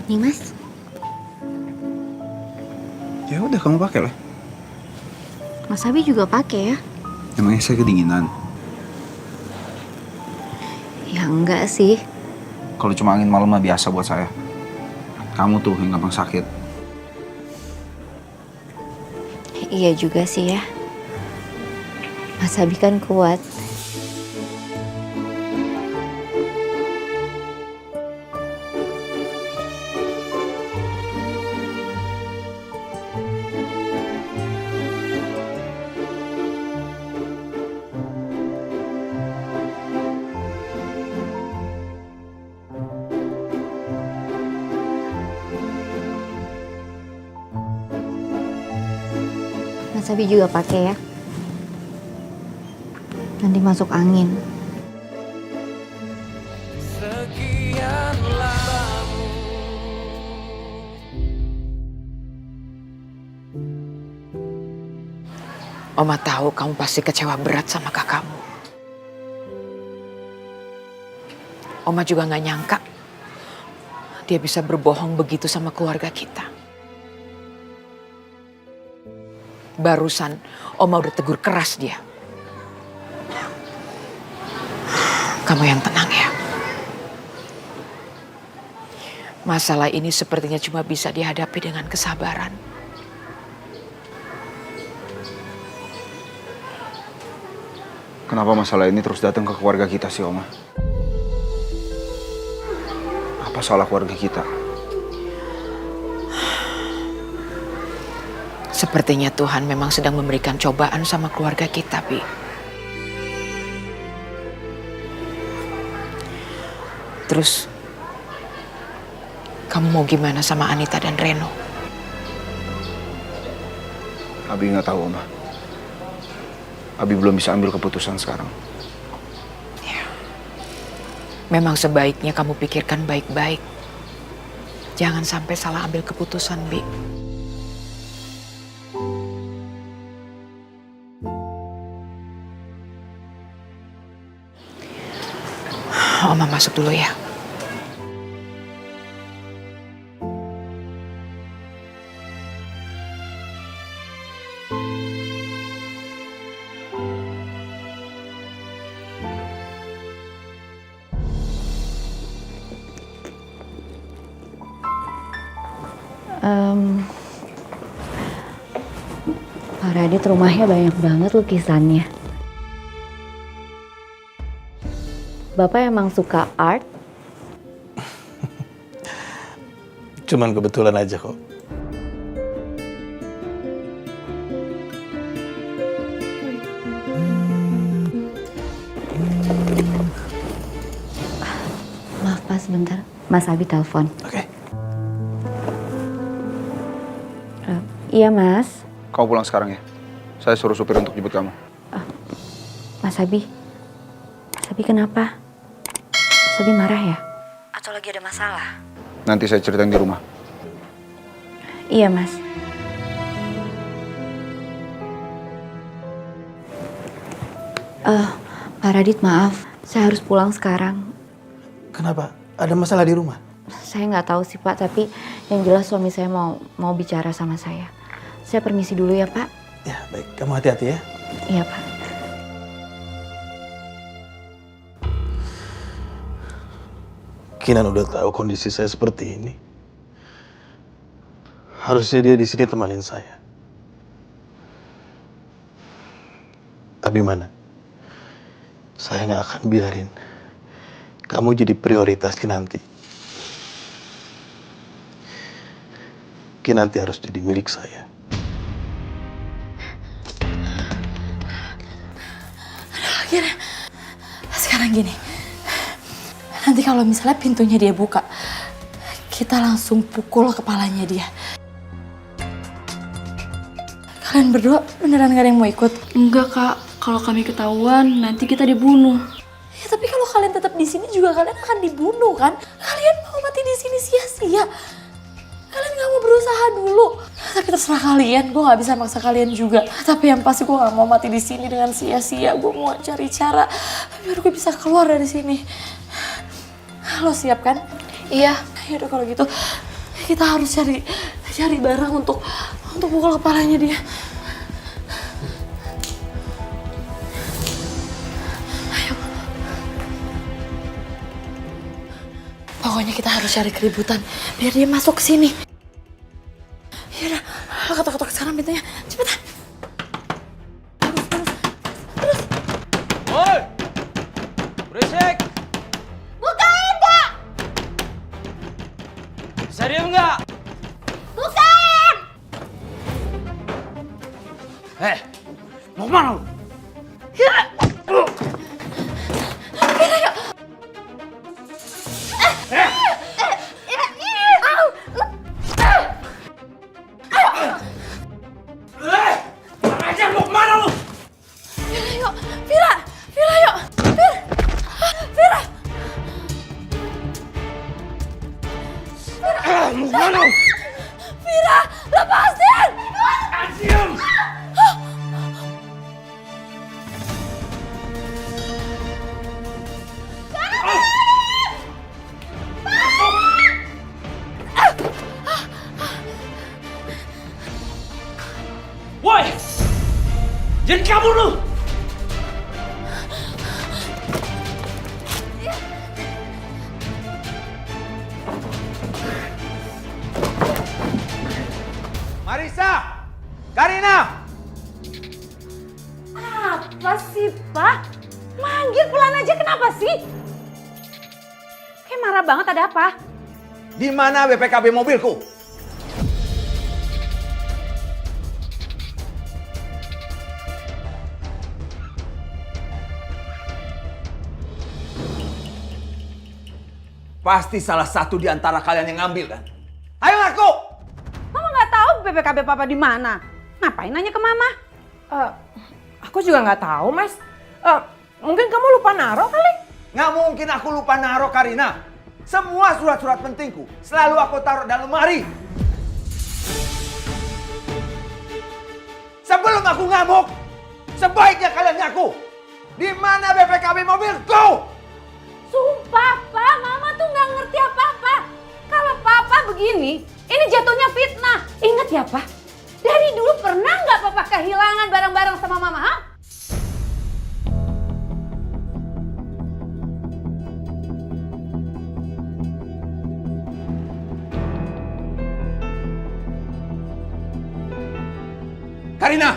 Nih Mas. Ya udah kamu pakai lah. Mas Abi juga pakai ya? Emangnya saya kedinginan? Ya enggak sih. Kalau cuma angin malam mah biasa buat saya. Kamu tuh yang gampang sakit. Iya juga sih ya. Mas Abi kan kuat. Mas Abi juga pakai ya. Nanti masuk angin. Oma tahu kamu pasti kecewa berat sama kakakmu. Oma juga gak nyangka dia bisa berbohong begitu sama keluarga kita. Barusan Oma udah tegur keras dia. Kamu yang tenang ya. Masalah ini sepertinya cuma bisa dihadapi dengan kesabaran. Kenapa masalah ini terus datang ke keluarga kita sih, Oma? Apa salah keluarga kita? Sepertinya Tuhan memang sedang memberikan cobaan sama keluarga kita, Bi. Terus, kamu mau gimana sama Anita dan Reno? Abi nggak tahu, Oma. Abi belum bisa ambil keputusan sekarang. Ya. Memang sebaiknya kamu pikirkan baik-baik. Jangan sampai salah ambil keputusan, Bi. Oma masuk dulu ya. Pak Radit rumahnya banyak banget lukisannya. Bapak emang suka art? Cuman kebetulan aja kok. Maaf Pak, sebentar. Mas Abi telepon. Oke. Iya Mas. Kamu pulang sekarang ya? Saya suruh supir untuk jemput kamu. Mas Abi. Mas Abi kenapa? Mas Abi marah ya? Atau lagi ada masalah? Nanti saya ceritain di rumah. Iya Mas. Pak Radit maaf. Saya harus pulang sekarang. Kenapa? Ada masalah di rumah? Saya nggak tahu sih Pak, tapi yang jelas suami saya mau bicara sama saya. Saya permisi dulu ya Pak. Ya baik, kamu hati-hati ya. Iya Pak. Kinan udah tahu kondisi saya seperti ini. Harusnya dia di sini temanin saya. Tapi mana? Saya nggak akan biarin kamu jadi prioritas Kinanti. Kinanti harus jadi milik saya. Akhirnya, sekarang gini, nanti kalau misalnya pintunya dia buka, kita langsung pukul kepalanya dia. Kalian berdua beneran gak ada yang mau ikut? Enggak kak, kalau kami ketahuan nanti kita dibunuh. Ya tapi kalau kalian tetap di sini juga kalian akan dibunuh kan? Kalian mau mati di sini sia-sia. Kalian gak mau berusaha dulu. Tapi terserah kalian, gue gak bisa maksa kalian juga. Tapi yang pasti gue gak mau mati di sini dengan sia-sia. Gue mau cari cara biar gue bisa keluar dari sini. Lo siap kan? Iya. Yaudah kalau gitu, Kita harus cari barang untuk pukul kepalanya dia. Ayo. Pokoknya kita harus cari keributan biar dia masuk ke sini. Yaudah, ketok-ketok sekarang pintunya. Cepetan. Terus. Woi! Berisik! Bukain, Kak! Bisa diem nggak? Bukain! Mau kemana lu? Vira, lepasin! Diam! Woi! Jangan kabur lu! Marisa! Karina! Apa sih, Pak? Manggil pelan aja kenapa sih? Kayak marah banget, ada apa? Di mana BPKB mobilku? Pasti salah satu di antara kalian yang ngambil kan? Ayo ngaku! Mama nggak tahu BPKB Papa di mana. Ngapain nanya ke Mama? Aku juga nggak tahu, Mas. Mungkin kamu lupa naruh kali? Nggak mungkin aku lupa naruh, Karina. Semua surat-surat pentingku selalu aku taruh dalam lemari. Sebelum aku ngamuk, sebaiknya kalian ngaku. Di mana BPKB mobilku? Sumpah, Pak, Mama tuh nggak ngerti apa-apa. Kalau Papa begini, ini jatuhnya fitnah. Ingat ya, Pak? Dari dulu pernah nggak Papa kehilangan barang-barang sama Mama, ha? Karina!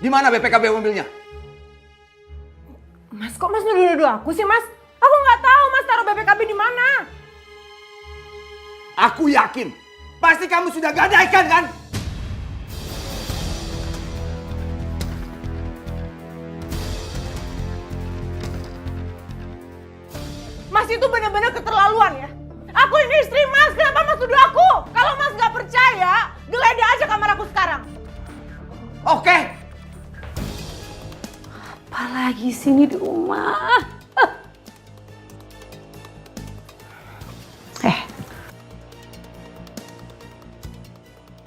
Di mana BPKB mobilnya? Mas, kok Mas nuduh-nuduh aku sih, Mas? Aku nggak tahu Mas taruh BPKB di mana. Aku yakin, pasti kamu sudah gadaikan kan? Mas itu benar-benar keterlaluan ya. Aku ini istri Mas, kenapa Mas tuduh aku? Kalau Mas nggak percaya, geledah aja kamar aku sekarang. Oke. Apalagi sini di rumah.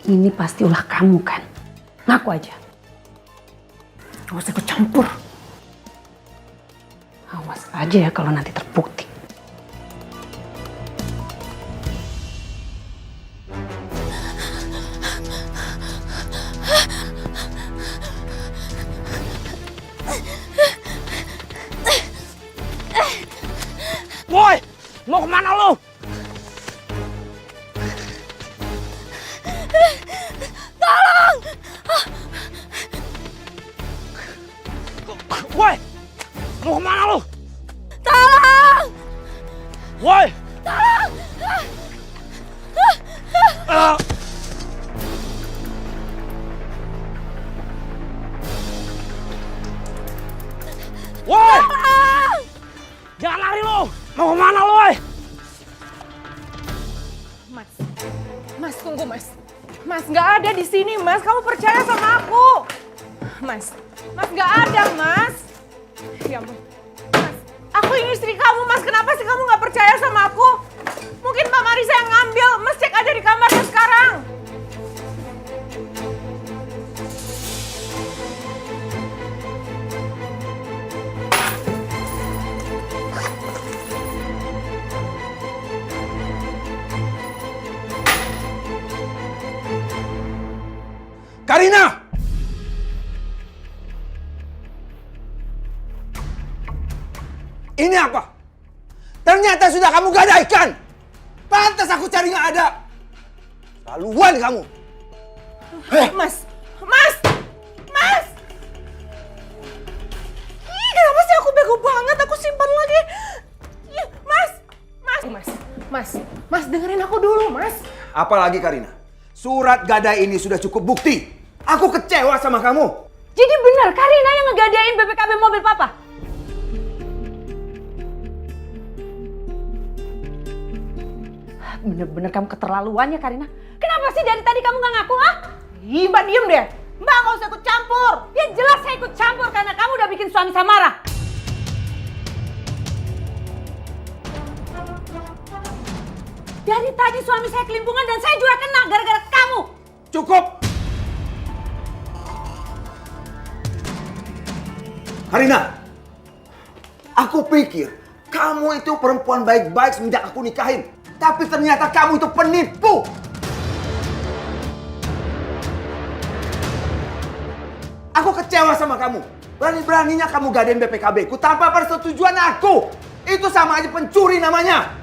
Ini pasti ulah kamu kan? Ngaku aja. Gak usah ikut campur. Awas aja ya kalau nanti terbukti. Woi, mau kemana lu? Tolong! Woi, mau kemana lu? Tolong! Woi! Tolong! Woi! Jangan lari lu! Mau kemana lu, woi? Mas tunggu Mas. Mas nggak ada di sini Mas, kamu percaya sama aku. Mas nggak ada Mas. Ya ampun. Mas, aku ini istri kamu Mas, kenapa sih kamu nggak percaya sama aku? Mungkin Mbak Marisa yang ngambil, Mas cek aja di kamarnya sekarang. Karina! Ini apa? Ternyata sudah kamu gadaikan. Pantas aku cari nggak ada. Laluan kamu. Mas! Ih, kenapa sih aku bego banget? Aku simpan lagi. Ih, Mas, dengerin aku dulu, Mas. Apalagi Karina, surat gadai ini sudah cukup bukti. Aku kecewa sama kamu. Jadi benar Karina yang ngegadain BPKB mobil papa? Bener-bener kamu keterlaluan ya Karina. Kenapa sih dari tadi kamu gak ngaku, ah? Ih, Mbak diem deh. Mbak nggak usah ikut campur. Ya jelas saya ikut campur karena kamu udah bikin suami saya marah. Dari tadi suami saya kelimpungan dan saya juga kena gara-gara kamu. Cukup! Karina, aku pikir kamu itu perempuan baik-baik semenjak aku nikahin. Tapi ternyata kamu itu penipu. Aku kecewa sama kamu. Berani-beraninya kamu gadain BPKB ku tanpa persetujuan aku. Itu sama aja pencuri namanya.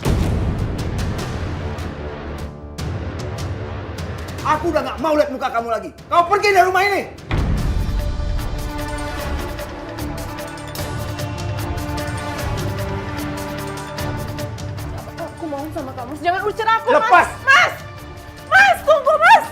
Aku udah gak mau lihat muka kamu lagi. Kau pergi dari rumah ini. Aku mohon sama kamu, jangan usir aku, Lepas! Mas! Mas, tunggu, Mas!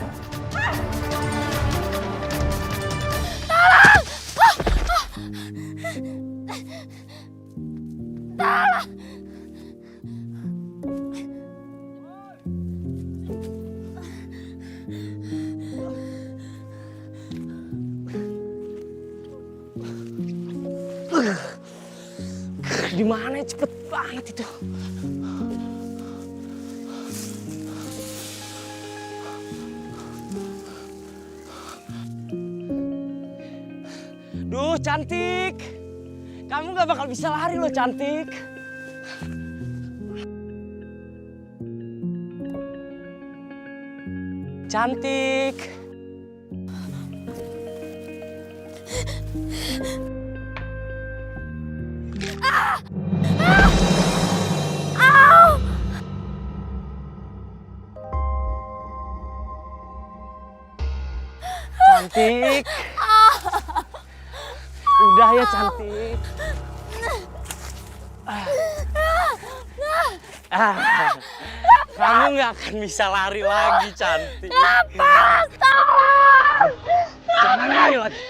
Di mana? Cepet banget itu. Duh, cantik. Kamu gak bakal bisa lari loh, cantik. Cantik. Cantik. Udah ya, cantik. Kamu nggak akan bisa lari lagi, cantik. Jangan lari lagi.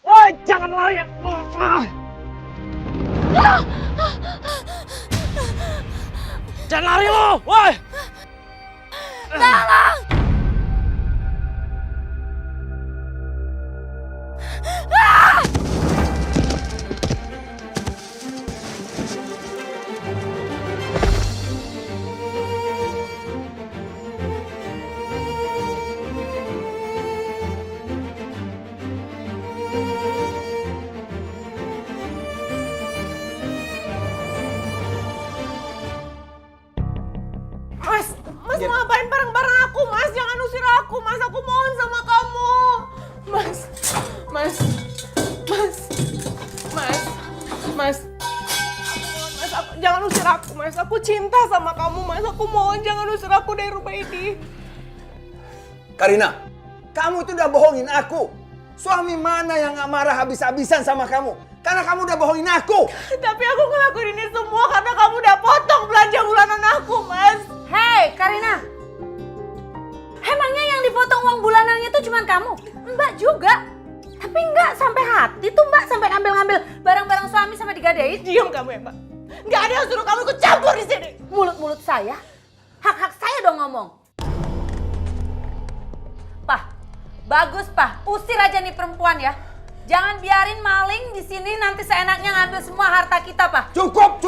Woi, jangan lari. Jangan lari lo, woi. Mas mau ngapain bareng-bareng aku, Mas? Jangan usir aku, Mas. Aku mohon sama kamu. Mas. Mas, jangan usir aku, Mas. Aku cinta sama kamu, Mas. Aku mohon jangan usir aku dari rumah ini. Karina, kamu itu udah bohongin aku. Suami mana yang gak marah habis-habisan sama kamu? Karena kamu udah bohongin aku. Tapi aku ngelakuin ini semua karena kamu udah potong belanja bulanan aku, Mas. Hei, Karina. Emangnya yang dipotong uang bulanannya itu cuma kamu? Mbak juga. Tapi nggak sampai hati tuh Mbak, sampai ngambil-ngambil barang-barang suami sampai digadein. Diam kamu ya, Mbak. Nggak ada yang suruh kamu ikut campur di sini. Mulut-mulut saya, hak-hak saya dong ngomong. Pah, bagus Pah, usir aja nih perempuan ya. Jangan biarin maling di sini nanti seenaknya ngambil semua harta kita, Pah. Cukup.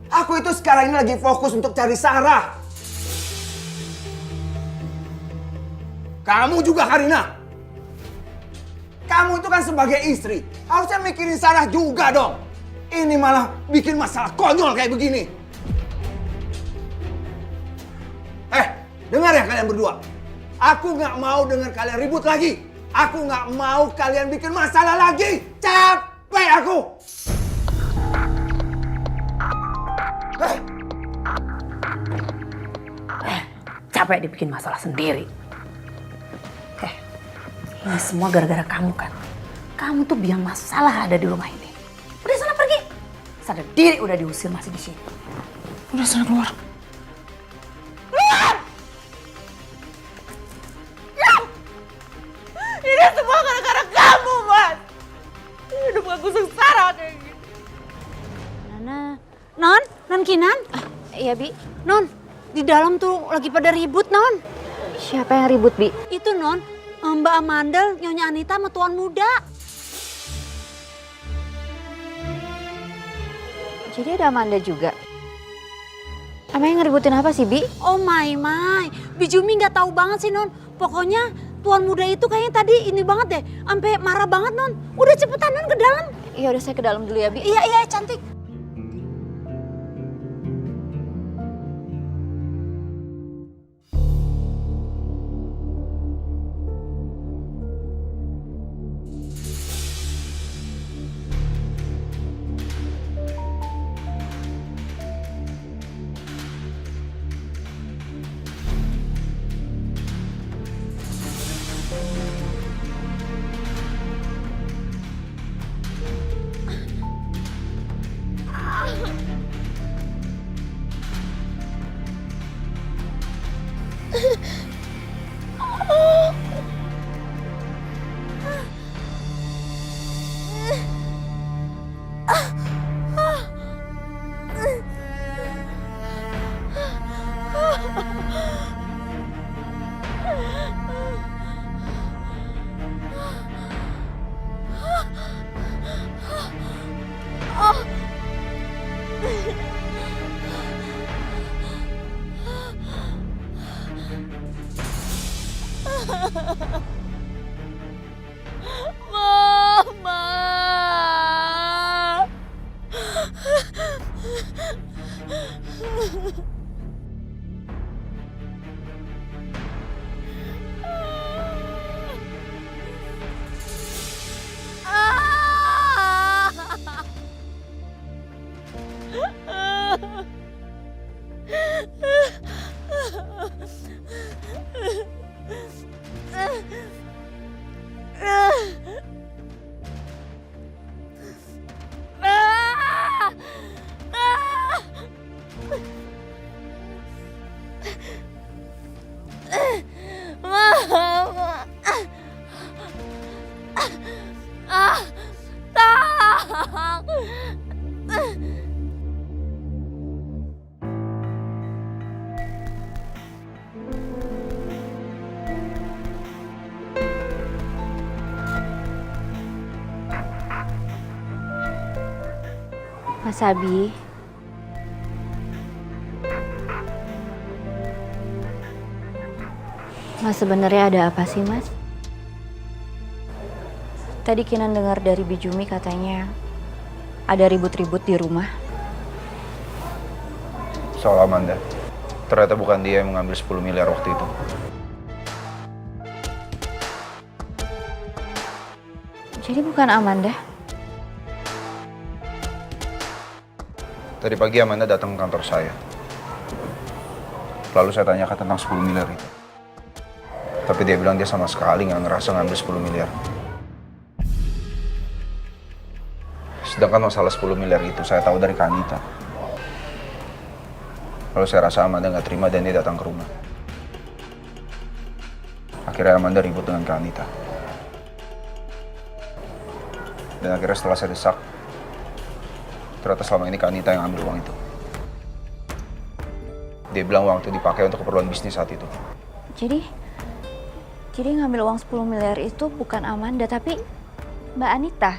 Aku itu sekarang ini lagi fokus untuk cari Sarah. Kamu juga Karina. Kamu itu kan sebagai istri, harusnya mikirin Sarah juga dong. Ini malah bikin masalah konyol kayak begini. Dengar ya kalian berdua. Aku nggak mau dengar kalian ribut lagi. Aku nggak mau kalian bikin masalah lagi. Capek aku. Capek dibikin masalah sendiri. Ini semua gara-gara kamu kan. Kamu tuh biang masalah ada di rumah ini. Udah sana pergi. Sadar diri udah diusir masih di sini. Udah sana keluar. Ini semua gara-gara kamu, Mas. Hidup aku sengsara kayak gini. Non Kinan? Iya, Bi. Non, di dalam tuh lagi pada ribut, Non. Siapa yang ribut, Bi? Itu, Non, Mbak Amandel, Nyonya Anita sama Tuan Muda. Jadi ada Amanda juga. Ama yang ngeributin apa sih, Bi? Oh my. Bi Jumi nggak tahu banget sih, Non. Pokoknya Tuan Muda itu kayaknya tadi ini banget deh. Sampai marah banget, Non. Udah cepetan, Non, ke dalam. Iya, udah saya ke dalam dulu ya, Bi. Iya, cantik. Mas Abi. Mas, sebenarnya ada apa sih, Mas? Tadi Kinan dengar dari Bijumi katanya ada ribut-ribut di rumah. Soal Amanda. Ternyata bukan dia yang mengambil 10 miliar waktu itu. Jadi bukan Amanda? Tadi pagi Amanda datang ke kantor saya. Lalu saya tanyakan tentang 10 miliar itu. Tapi dia bilang dia sama sekali nggak ngerasa ngambil 10 miliar. Sedangkan masalah 10 miliar itu saya tahu dari Kanita. Lalu saya rasa Amanda nggak terima dan dia datang ke rumah. Akhirnya Amanda ribut dengan Kanita. Dan akhirnya setelah saya desak, ternyata selama ini Kanita yang ambil uang itu. Dia bilang uang itu dipakai untuk keperluan bisnis saat itu. Jadi ngambil uang 10 miliar itu bukan Amanda, tapi Mbak Anita.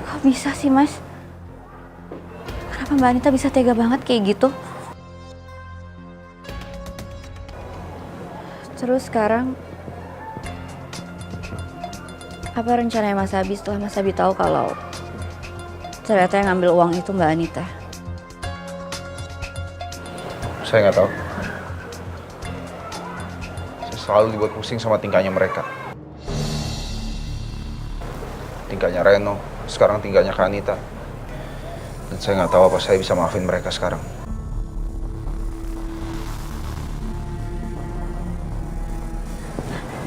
Kok bisa sih, Mas? Kenapa Mbak Anita bisa tega banget kayak gitu? Terus sekarang, apa rencananya Mas Abi setelah Mas Abi tahu kalau ternyata yang ngambil uang itu Mbak Anita? Saya nggak tahu. Saya selalu dibuat pusing sama tingkahnya mereka. Tingkahnya Reno, sekarang tingkahnya Kak Anita. Dan saya nggak tahu apa saya bisa maafin mereka sekarang.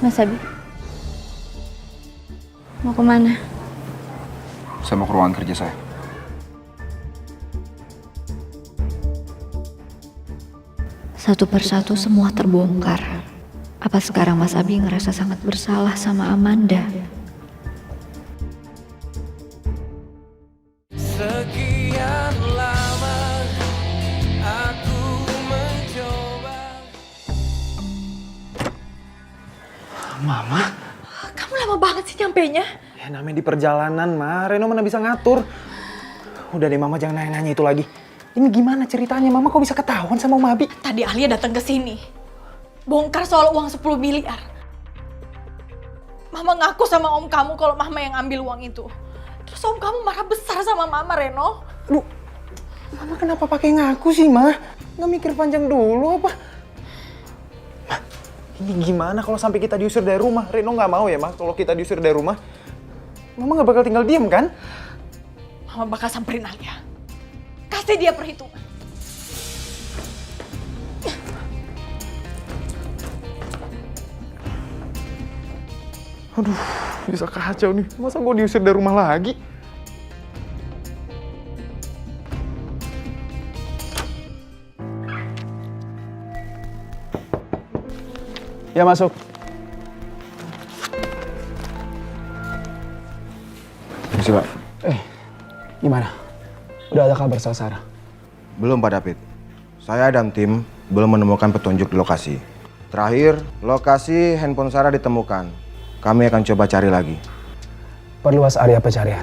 Mas Abi, mau kemana? Saya mau ke ruangan kerja saya. Satu persatu semua terbongkar. Apa sekarang Mas Abi ngerasa sangat bersalah sama Amanda? Sekian lama aku mencoba. Mama? Kamu lama banget sih nyampenya. Ya namanya di perjalanan, Ma. Reno mana bisa ngatur. Udah deh, Mama jangan nanya-nanya itu lagi. Ini gimana ceritanya? Mama kok bisa ketahuan sama Om Abi? Tadi Alia datang ke sini. Bongkar soal uang 10 miliar. Mama ngaku sama om kamu kalau Mama yang ambil uang itu. Terus om kamu marah besar sama Mama, Reno. Aduh, Mama kenapa pakai ngaku sih, Ma? Nggak mikir panjang dulu apa? Ma, ini gimana kalau sampai kita diusir dari rumah? Reno nggak mau ya, Ma, kalau kita diusir dari rumah? Mama nggak bakal tinggal diem, kan? Mama bakal samperin Alia. Kasih dia perhitungan. Aduh, bisa kacau nih. Masa gue diusir dari rumah lagi? Ya, masuk. Permisi, Pak. Gimana? Udah ada kabar soal Sarah? Belum, Pak David. Saya dan tim belum menemukan petunjuk di lokasi. Terakhir, lokasi handphone Sarah ditemukan. Kami akan coba cari lagi. Perluas area pencarian.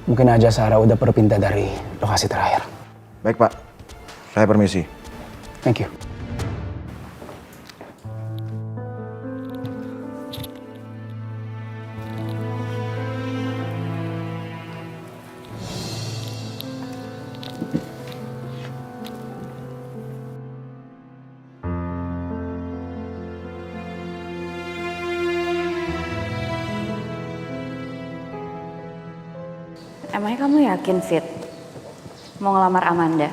Mungkin aja Sarah udah berpindah dari lokasi terakhir. Baik, Pak. Saya permisi. Thank you. Emangnya kamu yakin, Fit? Mau ngelamar Amanda?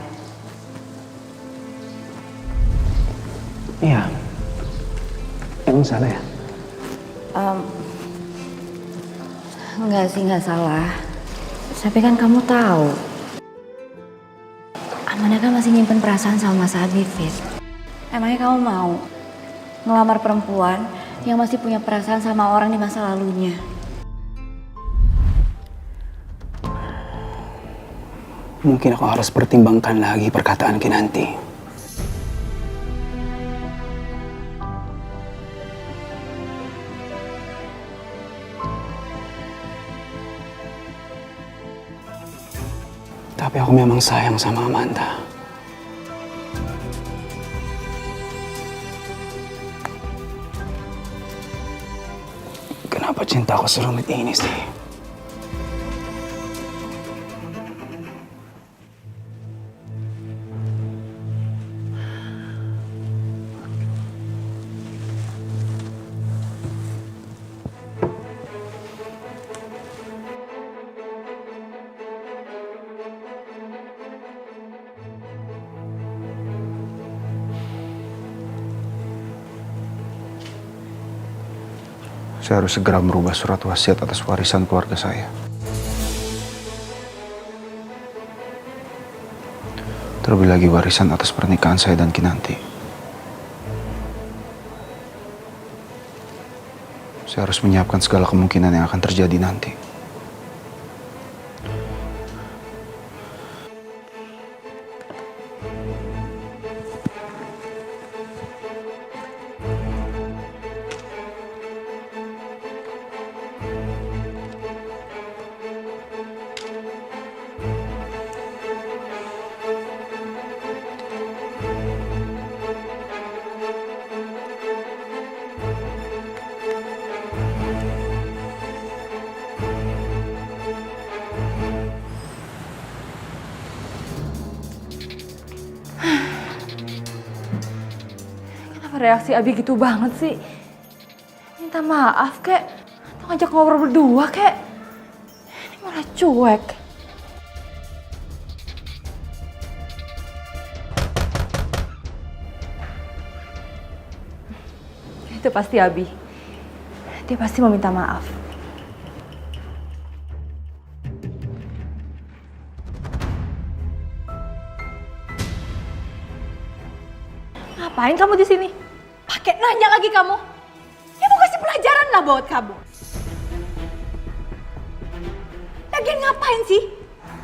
Iya. Emang salah ya? Enggak sih, nggak salah. Tapi kan kamu tahu, Amanda kan masih nyimpen perasaan sama Mas Abi, Fit. Emangnya kamu mau ngelamar perempuan yang masih punya perasaan sama orang di masa lalunya? Mungkin aku harus pertimbangkan lagi perkataan Kinanti. Tapi aku memang sayang sama Amanda. Kenapa cintaku serumit ini sih? Saya harus segera merubah surat wasiat atas warisan keluarga saya. Terlebih lagi warisan atas pernikahan saya dan Kinanti. Saya harus menyiapkan segala kemungkinan yang akan terjadi nanti. Reaksi Abi gitu banget sih. Minta maaf kek, atau ngajak ngobrol berdua kek. Ini malah cuek. Itu pasti Abi. Dia pasti mau minta maaf. Ngapain kamu di sini? Pakai nanya lagi kamu. Ya mau kasih pelajaran lah buat kamu. Lagian ngapain sih?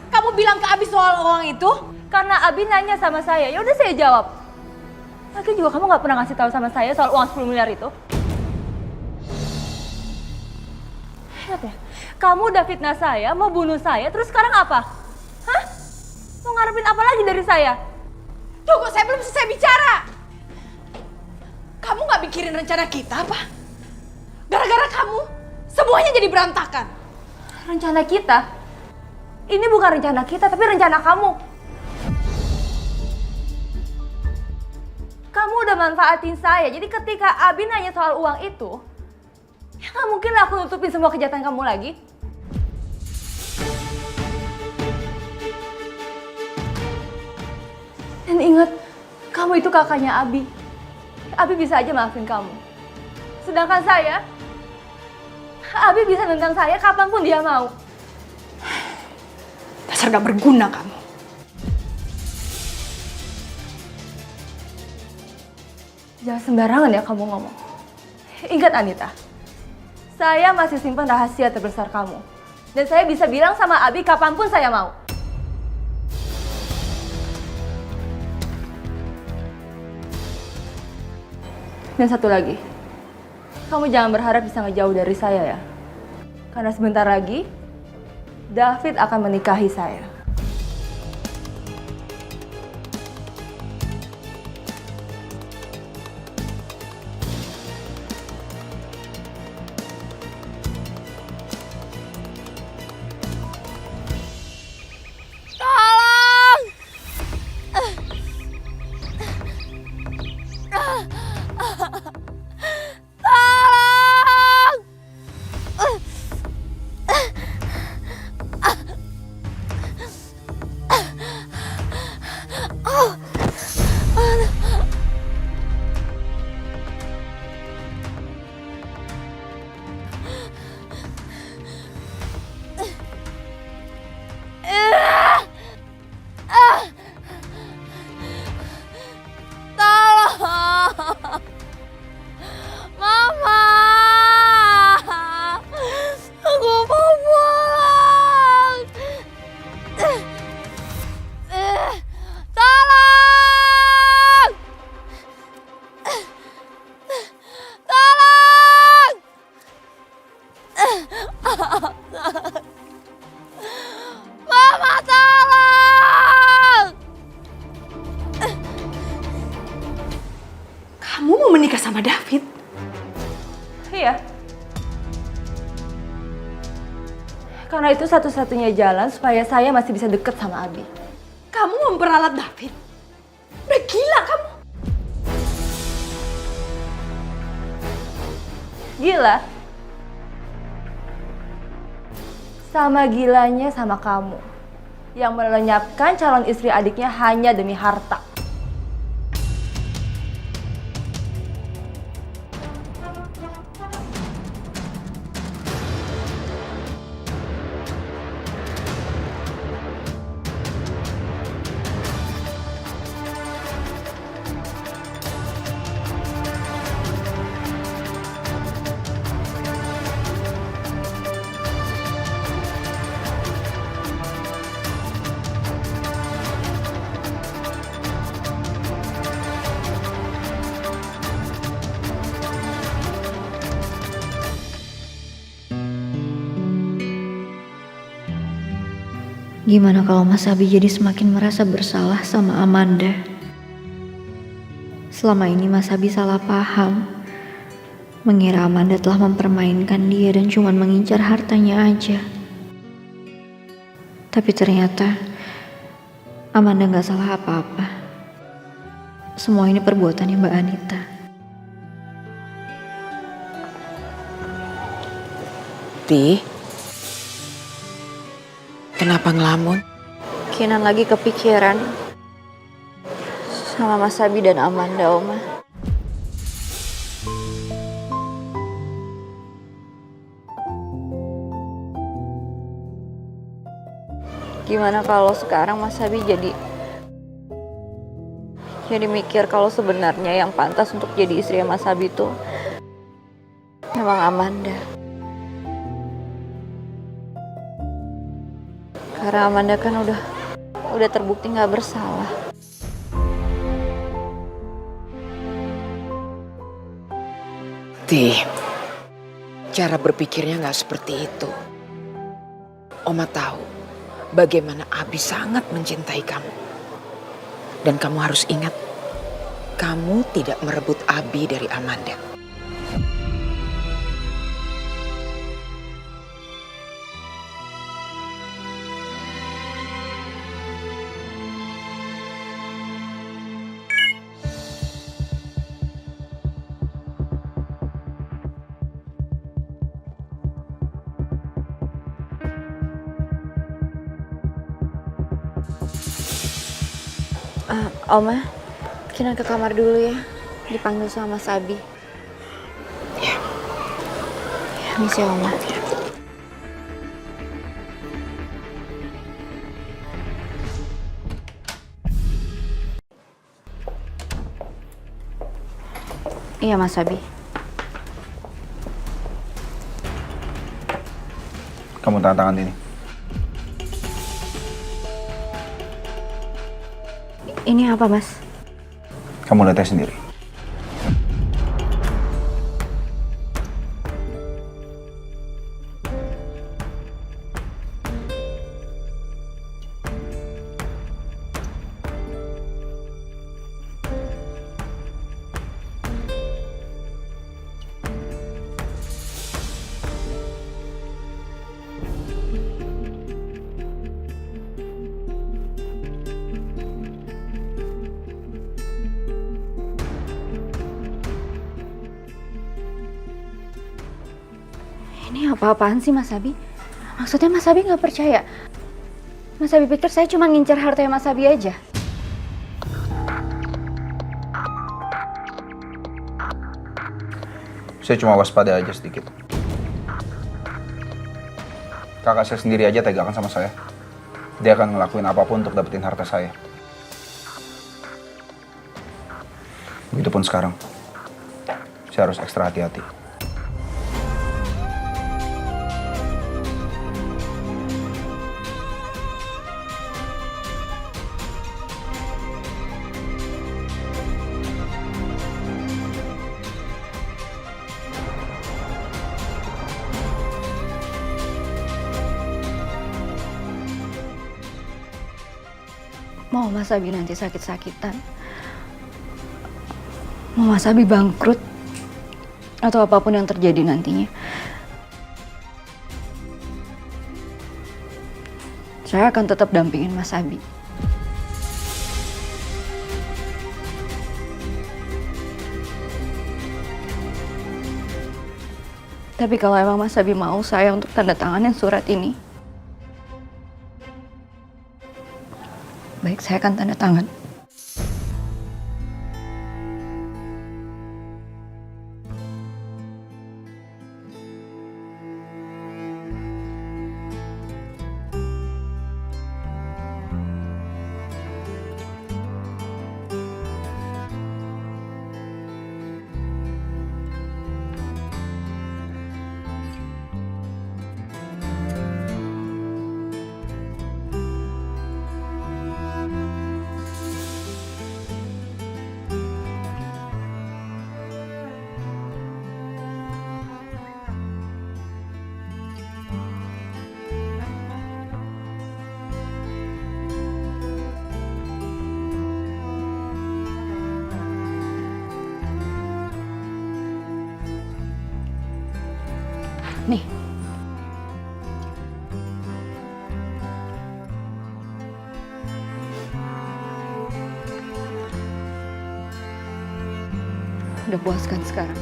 Kamu bilang ke Abi soal uang itu? Karena Abi nanya sama saya, ya udah saya jawab. Lagian juga kamu nggak pernah ngasih tahu sama saya soal uang 10 miliar itu. Ingat ya, kamu udah fitnah saya, mau bunuh saya, terus sekarang apa? Hah? Mau ngarepin apa lagi dari saya? Tunggu, saya belum selesai bicara. Kamu gak mikirin rencana kita apa? Gara-gara kamu, semuanya jadi berantakan. Rencana kita? Ini bukan rencana kita, tapi rencana kamu. Kamu udah manfaatin saya, jadi ketika Abi nanya soal uang itu, ya gak mungkin lah aku nutupin semua kejahatan kamu lagi. Dan ingat, kamu itu kakaknya Abi. Abi bisa aja maafin kamu. Sedangkan saya, Abi bisa nendang saya kapanpun dia mau. Dasar gak berguna kamu. Jangan sembarangan ya kamu ngomong. Ingat Anita, saya masih simpan rahasia terbesar kamu. Dan saya bisa bilang sama Abi kapanpun saya mau. Dan satu lagi, kamu jangan berharap bisa ngejauh dari saya ya. Karena sebentar lagi, David akan menikahi saya. Kamu mau menikah sama David? Iya. Karena itu satu-satunya jalan supaya saya masih bisa deket sama Abi. Kamu memperalat David? Udah gila kamu. Gila? Sama gilanya sama kamu. Yang melenyapkan calon istri adiknya hanya demi harta. Gimana kalau Mas Abi jadi semakin merasa bersalah sama Amanda? Selama ini Mas Abi salah paham. Mengira Amanda telah mempermainkan dia dan cuma mengincar hartanya aja. Tapi ternyata Amanda gak salah apa-apa. Semua ini perbuatannya Mbak Anita. Ti, kenapa ngelamun? Kinan lagi kepikiran sama Mas Abi dan Amanda, Oma. Gimana kalau sekarang Mas Abi jadi mikir kalau sebenarnya yang pantas untuk jadi istri Mas Abi itu memang Amanda. Karena Amanda kan udah terbukti nggak bersalah. Ti, cara berpikirnya nggak seperti itu. Oma tahu bagaimana Abi sangat mencintai kamu. Dan kamu harus ingat, kamu tidak merebut Abi dari Amanda. Oma, Kinan ke kamar dulu ya. Dipanggil sama Mas Abi. Ya. Misi Oma. Iya Mas Abi. Kamu tanda tangan ini. Ini apa Mas? Kamu lihatnya sendiri. Ini apa-apaan sih Mas Abi? Maksudnya Mas Abi nggak percaya? Mas Abi pikir saya cuma ngincar hartanya Mas Abi aja? Saya cuma waspada aja sedikit. Kakak saya sendiri aja tegakan sama saya. Dia akan ngelakuin apapun untuk dapetin harta saya. Begitupun sekarang. Saya harus ekstra hati-hati. Mau Mas Abi nanti sakit-sakitan? Mau Mas Abi bangkrut? Atau apapun yang terjadi nantinya? Saya akan tetap dampingin Mas Abi. Tapi kalau emang Mas Abi mau saya untuk tanda tanganin surat ini, baik, saya akan tanda tangan. Nih. Udah puas kan sekarang?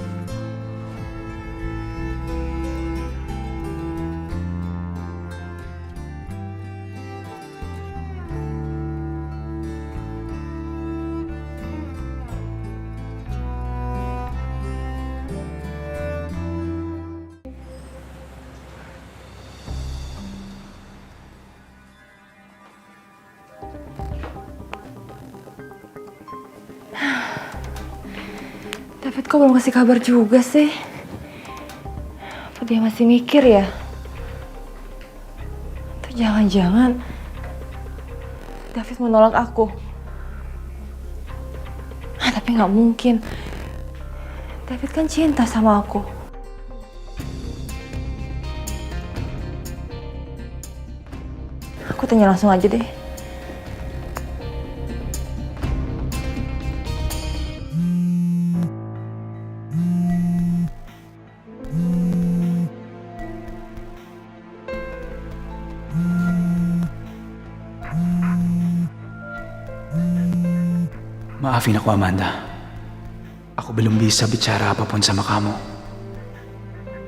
David kok belum kasih kabar juga sih? Apa dia masih mikir ya? Atau jangan-jangan David menolak aku? Tapi nggak mungkin. David kan cinta sama aku. Aku tanya langsung aja deh. Maafin aku, Amanda. Aku belum bisa bicara apapun sama kamu.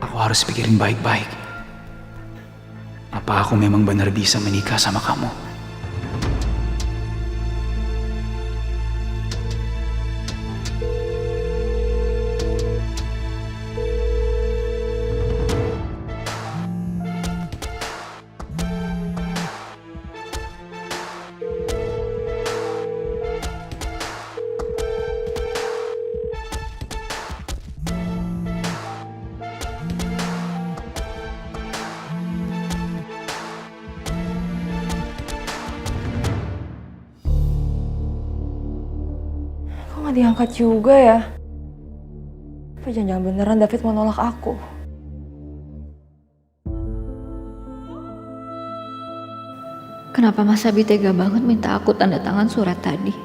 Aku harus pikirin baik-baik. Apa aku memang benar bisa menikah sama kamu? Nggak diangkat juga ya? Apa jangan-jangan beneran David mau nolak aku? Kenapa Mas Abi tega banget minta aku tanda tangan surat tadi?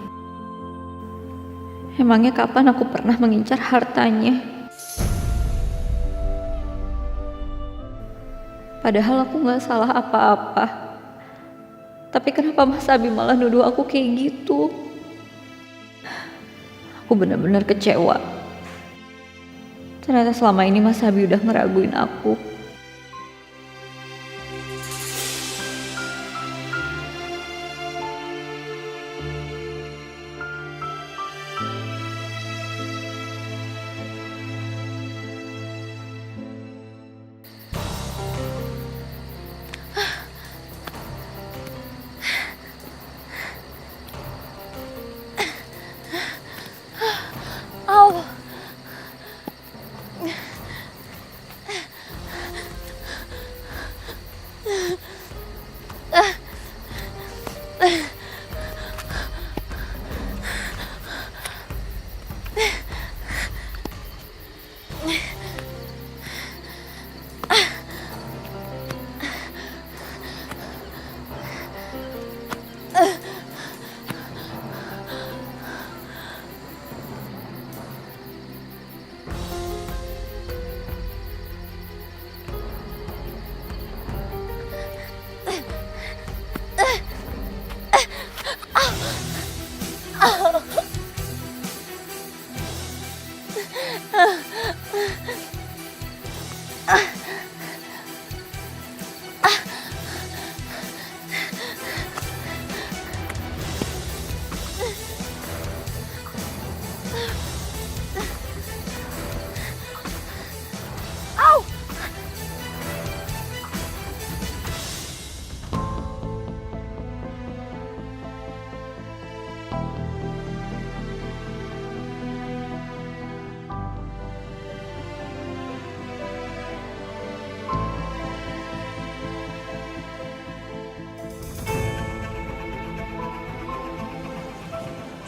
Emangnya kapan aku pernah mengincar hartanya? Padahal aku nggak salah apa-apa. Tapi kenapa Mas Abi malah nuduh aku kayak gitu? Aku benar-benar kecewa. Ternyata selama ini Mas Abi udah ngeraguin aku.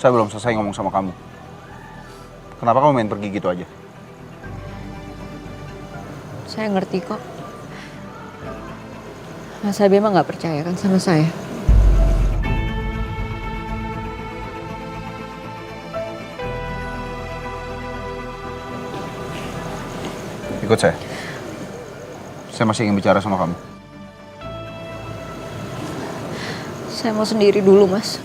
Saya belum selesai ngomong sama kamu. Kenapa kamu main pergi gitu aja? Saya ngerti kok. Mas Abi emang nggak percaya kan sama saya? Ikut saya. Saya masih ingin bicara sama kamu. Saya mau sendiri dulu, Mas.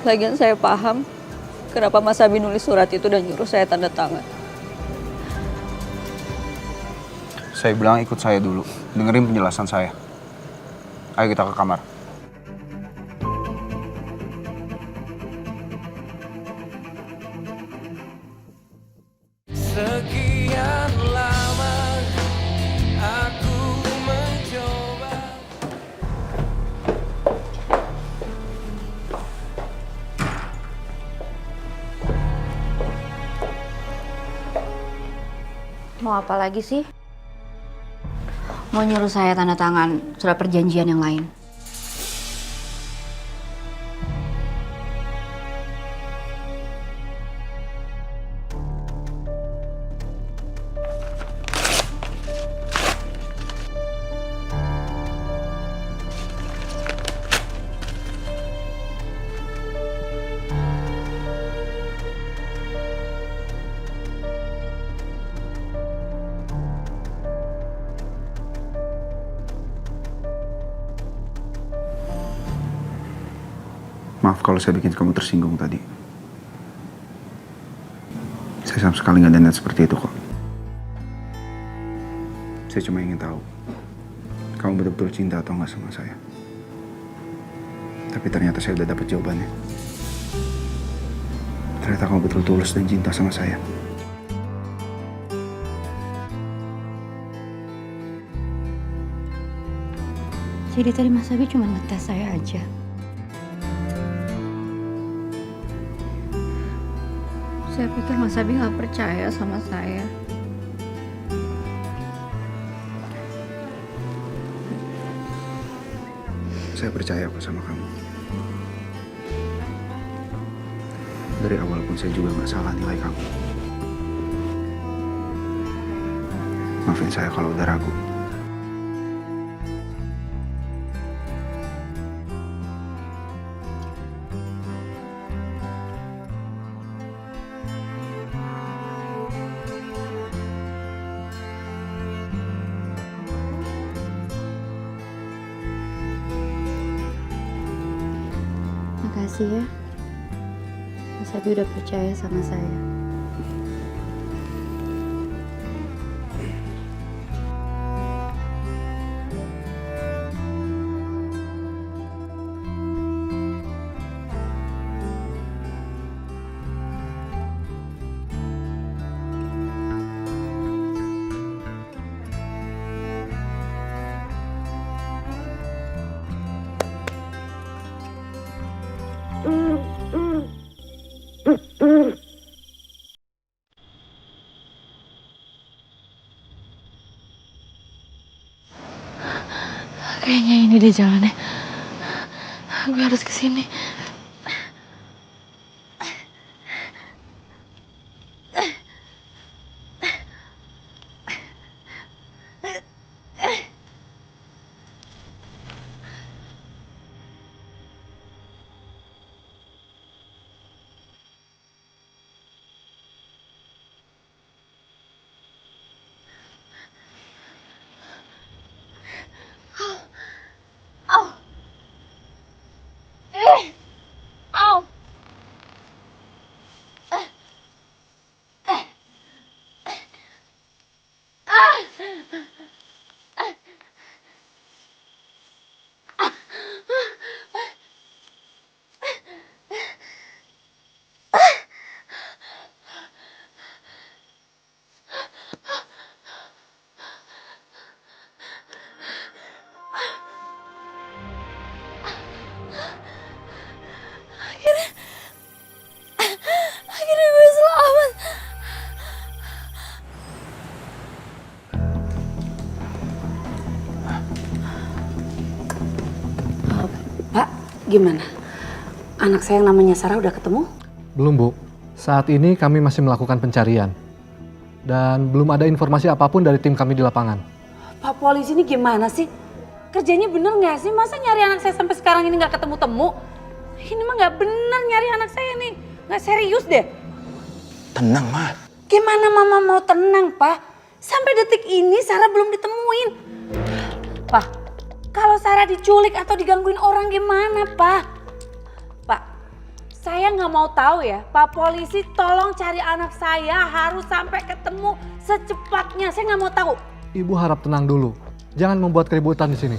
Lagian saya paham kenapa Mas Abi nulis surat itu dan nyuruh saya tanda tangan. Saya bilang ikut saya dulu. Dengerin penjelasan saya. Ayo kita ke kamar. Sekian lama aku mencoba. Mau apa lagi sih? Mau nyuruh saya tanda tangan surat perjanjian yang lain? Maaf kalau saya bikin kamu tersinggung tadi. Saya sama sekali nggak ada niat seperti itu kok. Saya cuma ingin tahu, kamu betul-betul cinta atau nggak sama saya. Tapi ternyata saya udah dapat jawabannya. Ternyata kamu betul tulus dan cinta sama saya. Jadi tadi Mas Abi cuma ngetes saya aja. Saya pikir Mas Abi nggak percaya sama saya. Saya percaya kok sama kamu. Dari awal pun saya juga nggak salah nilai kamu. Maafin saya kalau udah ragu. Makasih ya. Mas Abi udah percaya sama saya. Kayaknya ini deh jalannya. Gue harus kesini. Akhirnya gue selamat. Pak, gimana? Anak saya yang namanya Sarah udah ketemu? Belum, Bu. Saat ini kami masih melakukan pencarian. Dan belum ada informasi apapun dari tim kami di lapangan. Pak polisi ini gimana sih? Kerjanya bener nggak sih? Masa nyari anak saya sampai sekarang ini nggak ketemu-temu? Ini mah nggak bener nyari anak saya nih. Nggak serius deh. Tenang, Ma. Gimana Mama mau tenang, Pak? Sampai detik ini Sarah belum ditemuin. Pak, kalau Sarah diculik atau digangguin orang gimana, Pak? Pak, saya nggak mau tahu ya. Pak polisi tolong cari anak saya, harus sampai ketemu secepatnya. Saya nggak mau tahu. Ibu harap tenang dulu. Jangan membuat keributan di sini.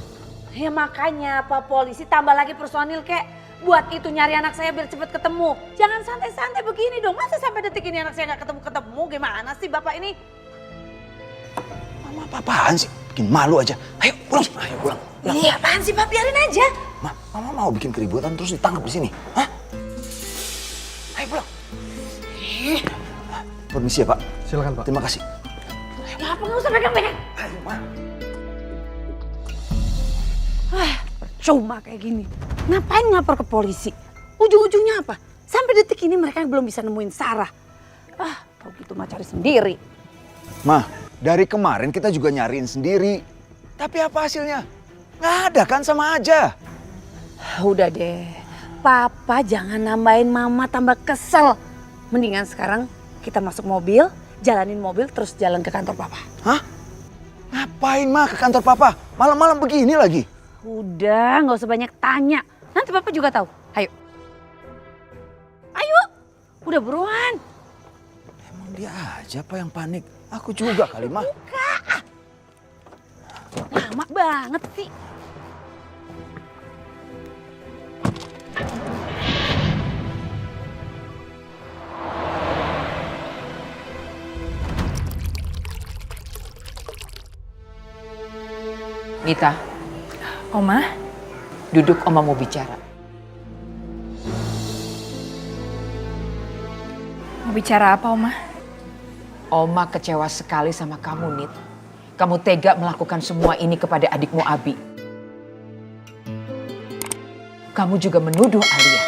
Ya makanya Pak polisi tambah lagi personil kek. Buat itu nyari anak saya biar cepet ketemu. Jangan santai-santai begini dong. Masa sampai detik ini anak saya nggak ketemu-ketemu? Gimana sih Bapak ini? Mama apa-apaan sih? Bikin malu aja. Ayo pulang, ayo pulang. Iya apaan sih Pak? Biarin aja. Mama mau bikin keributan terus ditangkap di sini. Hah? Ayo pulang. Permisi ya Pak. Silakan Pak. Terima kasih. nggak usah pegang-pegang. Ayo, Ma. Percuma kayak gini. Ngapain ngapor ke polisi? Ujung-ujungnya apa? Sampai detik ini mereka belum bisa nemuin Sarah. Kalau gitu mah cari sendiri. Ma, dari kemarin kita juga nyariin sendiri. Tapi apa hasilnya? Nggak ada kan, sama aja. Udah deh, Papa jangan nambahin Mama tambah kesel. Mendingan sekarang kita masuk mobil, jalanin mobil terus jalan ke kantor Papa. Hah? Ngapain, Ma, ke kantor Papa? Malam-malam begini lagi. Udah, nggak usah banyak tanya. Nanti Papa juga tahu. Ayo. Ayo, udah buruan. Emang dia aja apa yang panik? Aku juga kali, Ma. Lama banget sih. Nita. Oma? Duduk, Oma mau bicara. Mau bicara apa, Oma? Oma kecewa sekali sama kamu, Nit. Kamu tega melakukan semua ini kepada adikmu Abi. Kamu juga menuduh Alia.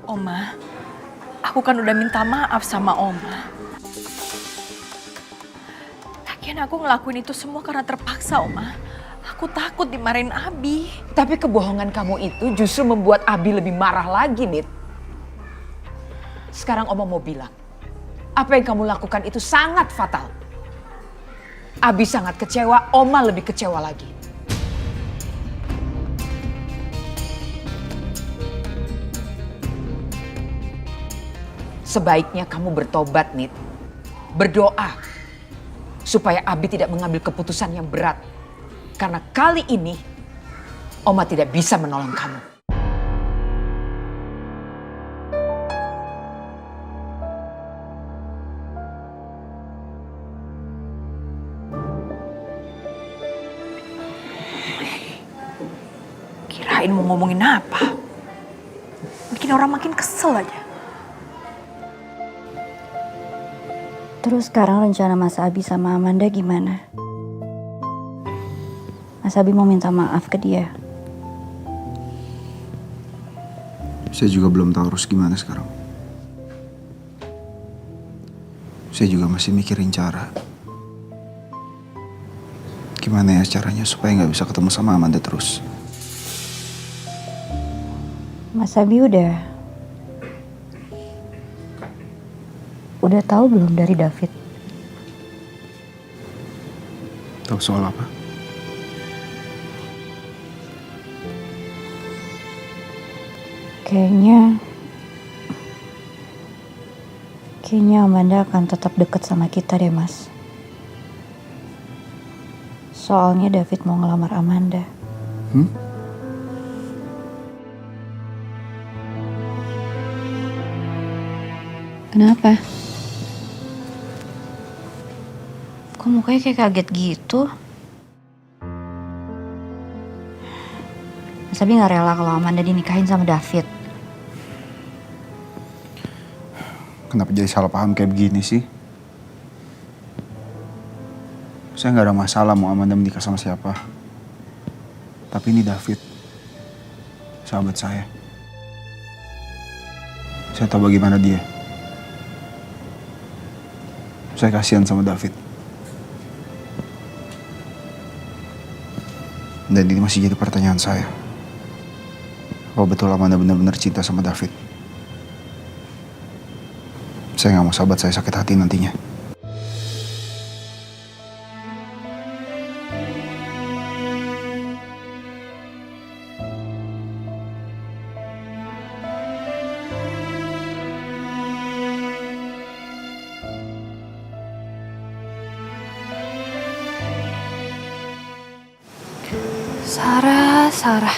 Oma, aku kan udah minta maaf sama Oma. Lagian aku ngelakuin itu semua karena terpaksa, Oma. Aku takut dimarahin Abi. Tapi kebohongan kamu itu justru membuat Abi lebih marah lagi, Nit. Sekarang Oma mau bilang, apa yang kamu lakukan itu sangat fatal. Abi sangat kecewa, Oma lebih kecewa lagi. Sebaiknya kamu bertobat, Nit. Berdoa supaya Abi tidak mengambil keputusan yang berat. Karena kali ini Oma tidak bisa menolong kamu. Kirain mau ngomongin apa? Bikin orang makin kesel aja. Terus sekarang rencana Mas Abi sama Amanda gimana? Mas Abi mau minta maaf ke dia. Saya juga belum tahu harus gimana sekarang. Saya juga masih mikirin cara. Gimana ya caranya supaya nggak bisa ketemu sama Amanda terus. Mas Abi udah tahu belum dari David? Tahu soal apa? Kayaknya Amanda akan tetap dekat sama kita deh, Mas. Soalnya David mau ngelamar Amanda. Kenapa? Kok mukanya kayak kaget gitu? Mas Abi gak rela kalau Amanda dinikahin sama David. Kenapa jadi salah paham kayak begini sih? Saya nggak ada masalah mau Amanda menikah sama siapa. Tapi ini David, sahabat saya. Saya tahu bagaimana dia. Saya kasihan sama David. Dan ini masih jadi pertanyaan saya. Apa betul Amanda benar-benar cinta sama David? Saya nggak mau sahabat saya sakit hati nantinya. Sarah.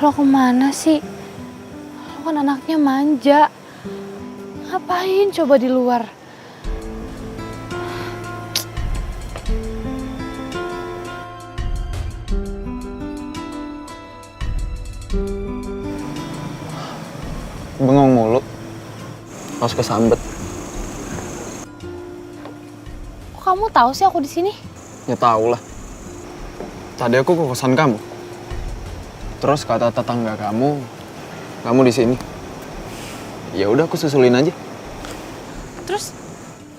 Lo kemana sih? Lo kan anaknya manja. Ngapain coba di luar? Bengong mulu. Harus kesambet. Kok kamu tahu sih aku di sini? Ya tau lah. Tadi aku ke kosan kamu. Terus kata tetangga kamu di sini. Ya udah aku susulin aja. Terus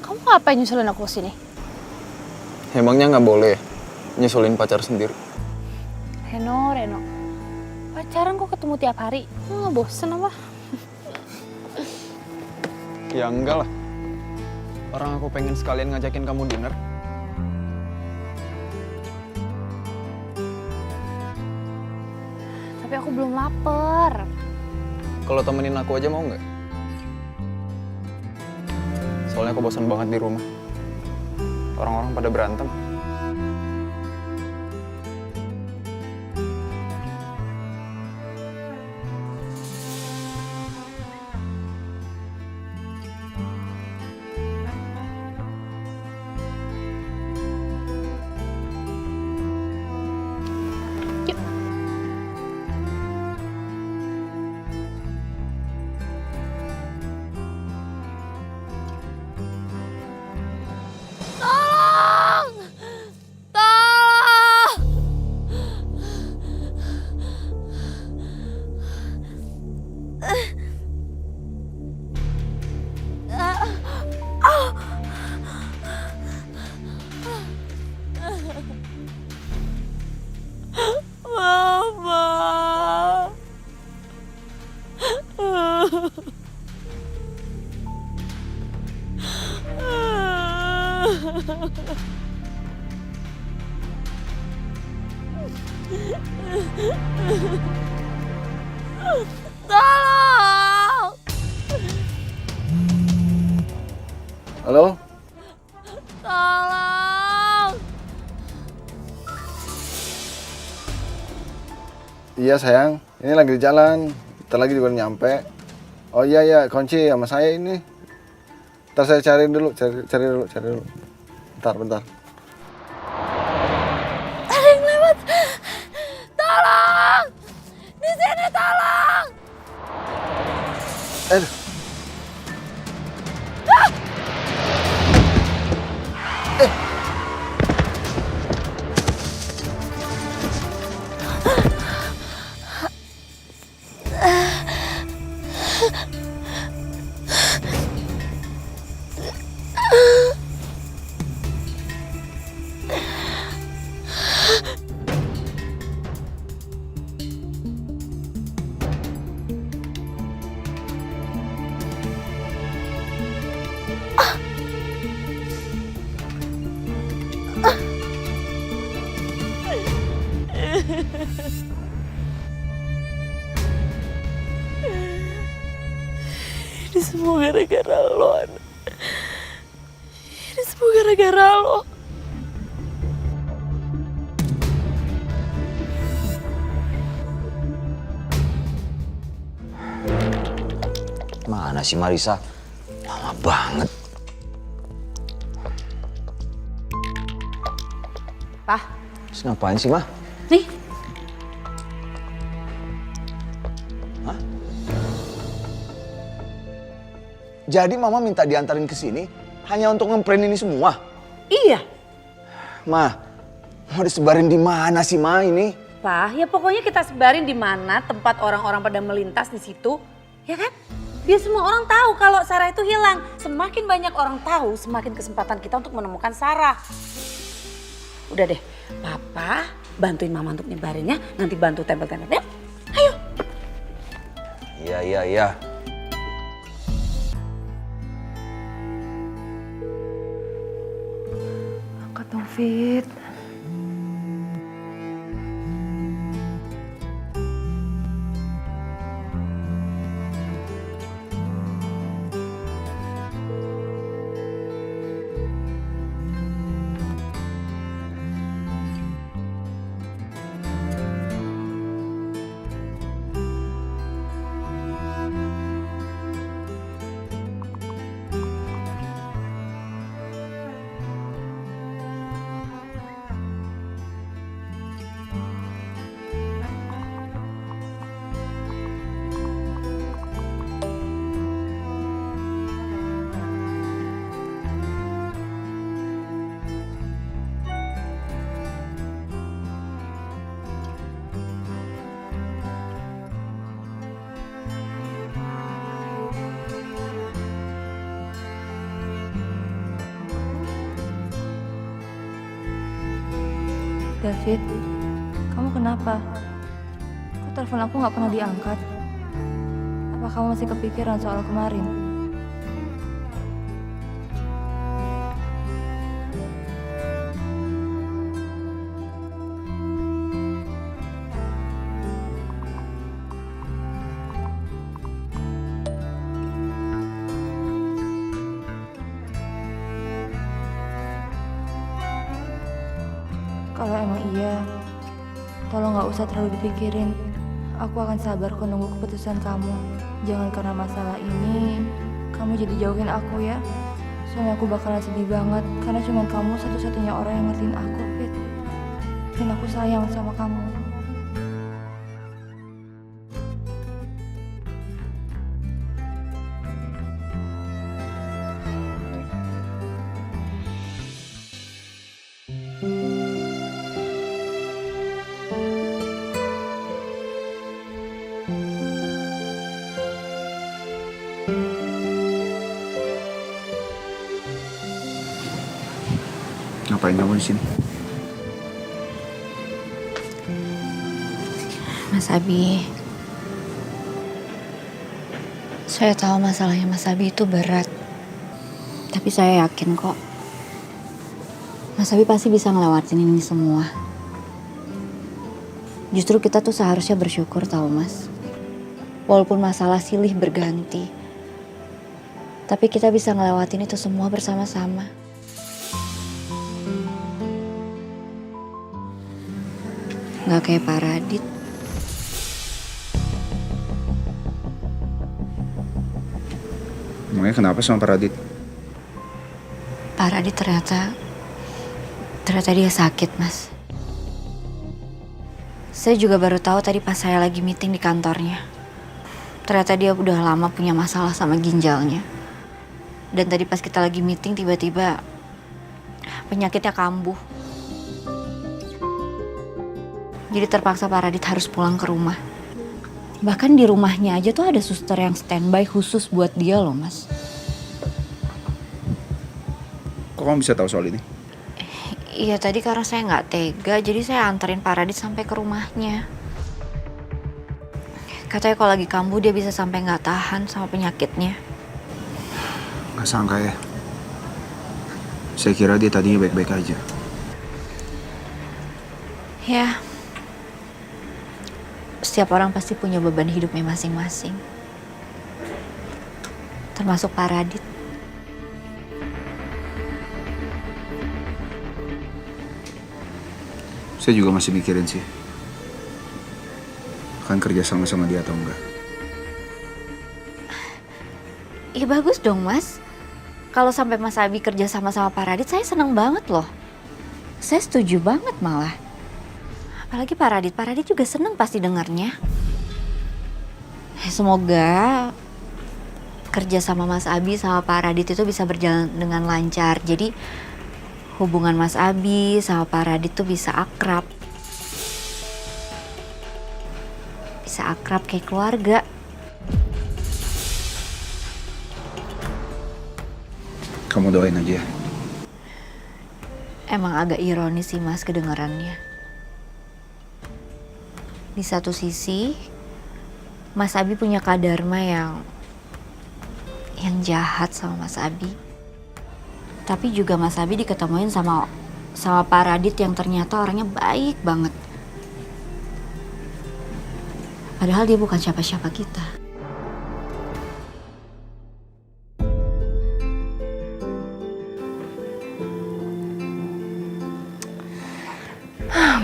kamu ngapain nyusulin aku ke sini? Emangnya nggak boleh ya nyusulin pacar sendiri? Reno, pacaran kok ketemu tiap hari? Nggak bosen apa? Ya enggak lah. Orang aku pengen sekalian ngajakin kamu dinner. Tapi aku belum lapar. Kalau temenin aku aja mau nggak? Soalnya aku bosan banget di rumah. Orang-orang pada berantem. Tolong! Halo? Tolong! Iya sayang, ini lagi di jalan. Bentar lagi juga nyampe. Oh iya, kunci sama saya ini. Ntar saya cari dulu. Bentar. Ada yang lewat. Tolong! Di sini tolong! Aduh. Ini semua gara-gara lo, Ana. Ini semua gara-gara lo. Mana sih Marisa? Lama banget. Pak. Terus ngapain sih, Mah? Nih. Jadi Mama minta diantarin ke sini hanya untuk ngeprint ini semua? Iya. Ma, mau disebarin di mana sih, Ma, ini? Pak, ya pokoknya kita sebarin di mana tempat orang-orang pada melintas di situ, ya kan? Biar semua orang tahu kalau Sarah itu hilang. Semakin banyak orang tahu, semakin kesempatan kita untuk menemukan Sarah. Udah deh, Papa bantuin Mama untuk nyebarinnya, nanti bantu tempel-tempelnya. Ayo. Iya. Angkat dong, Fit. David, kamu kenapa? Kok telepon aku nggak pernah diangkat? Apa kamu masih kepikiran soal kemarin? Kalau emang iya, tolong gak usah terlalu dipikirin. Aku akan sabar kok nunggu keputusan kamu. Jangan karena masalah ini, kamu jadi jauhin aku ya. Soalnya aku bakalan sedih banget, karena cuma kamu satu-satunya orang yang ngertiin aku, Fit. Dan aku sayang sama kamu. Ngapain kamu di sini? Mas Abi, saya tahu masalahnya Mas Abi itu berat. Tapi saya yakin kok, Mas Abi pasti bisa ngelewatin ini semua. Justru kita tuh seharusnya bersyukur tahu Mas. Walaupun masalah silih berganti, tapi kita bisa ngelewatin itu semua bersama-sama. Gak kayak Pak Radit. Emangnya kenapa sama Pak Radit? Pak Radit ternyata dia sakit, Mas. Saya juga baru tahu tadi pas saya lagi meeting di kantornya. Ternyata dia udah lama punya masalah sama ginjalnya. Dan tadi pas kita lagi meeting tiba-tiba penyakitnya kambuh. Jadi terpaksa Pak Radit harus pulang ke rumah. Bahkan di rumahnya aja tuh ada suster yang standby khusus buat dia loh, Mas. Kok kamu bisa tahu soal ini? Iya tadi karena saya nggak tega, jadi saya anterin Pak Radit sampai ke rumahnya. Katanya kalau lagi kambuh dia bisa sampai nggak tahan sama penyakitnya. Gak sangka ya. Saya kira dia tadinya baik-baik aja. Ya. Setiap orang pasti punya beban hidupnya masing-masing. Termasuk Pak Radit. Saya juga masih mikirin sih. Akan kerja sama dia atau enggak. Iya bagus dong Mas. Kalau sampai Mas Abi kerja sama Pak Radit, saya seneng banget loh. Saya setuju banget malah. Apalagi Pak Radit juga seneng pasti dengarnya. Semoga kerja sama Mas Abi sama Pak Radit itu bisa berjalan dengan lancar. Jadi hubungan Mas Abi sama Pak Radit tuh bisa akrab. Bisa akrab kayak keluarga. Kamu doain aja ya. Emang agak ironis sih Mas kedengarannya. Di satu sisi, Mas Abi punya Kak Dharma yang jahat sama Mas Abi. Tapi juga Mas Abi diketemuin sama Pak Radit yang ternyata orangnya baik banget. Padahal dia bukan siapa-siapa kita.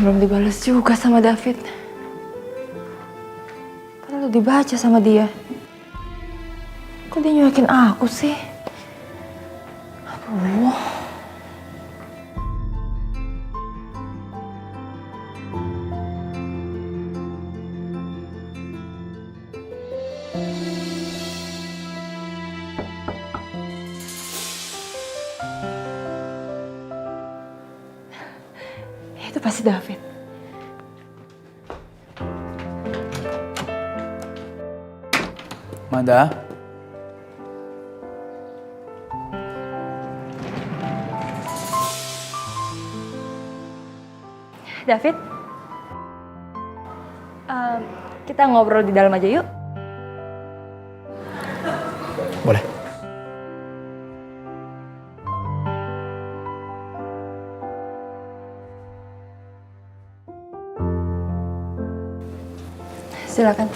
Belum dibalas juga sama David. Padahal dibaca sama dia. Kok dia nyuakin aku sih? Aduh. Itu pasti David. Manda? David, kita ngobrol di dalam aja yuk. Boleh. Silakan.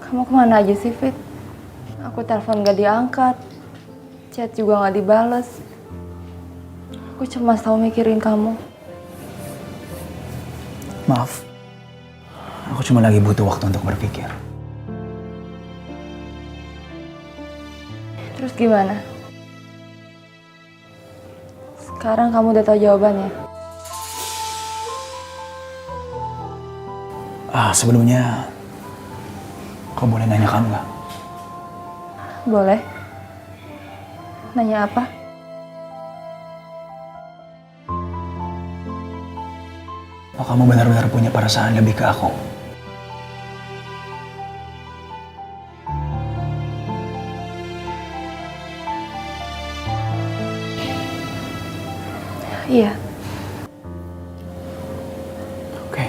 Kamu kemana aja sih, Fit? Aku telepon gak diangkat, chat juga gak dibales. Aku cemas tahu mikirin kamu. Maaf. Aku cuma lagi butuh waktu untuk berpikir. Terus gimana? Sekarang kamu udah tahu jawabannya? Sebelumnya, kau boleh nanyakan nggak? Boleh. Nanya apa? Oh, kamu benar-benar punya perasaan lebih ke aku? Iya. Oke.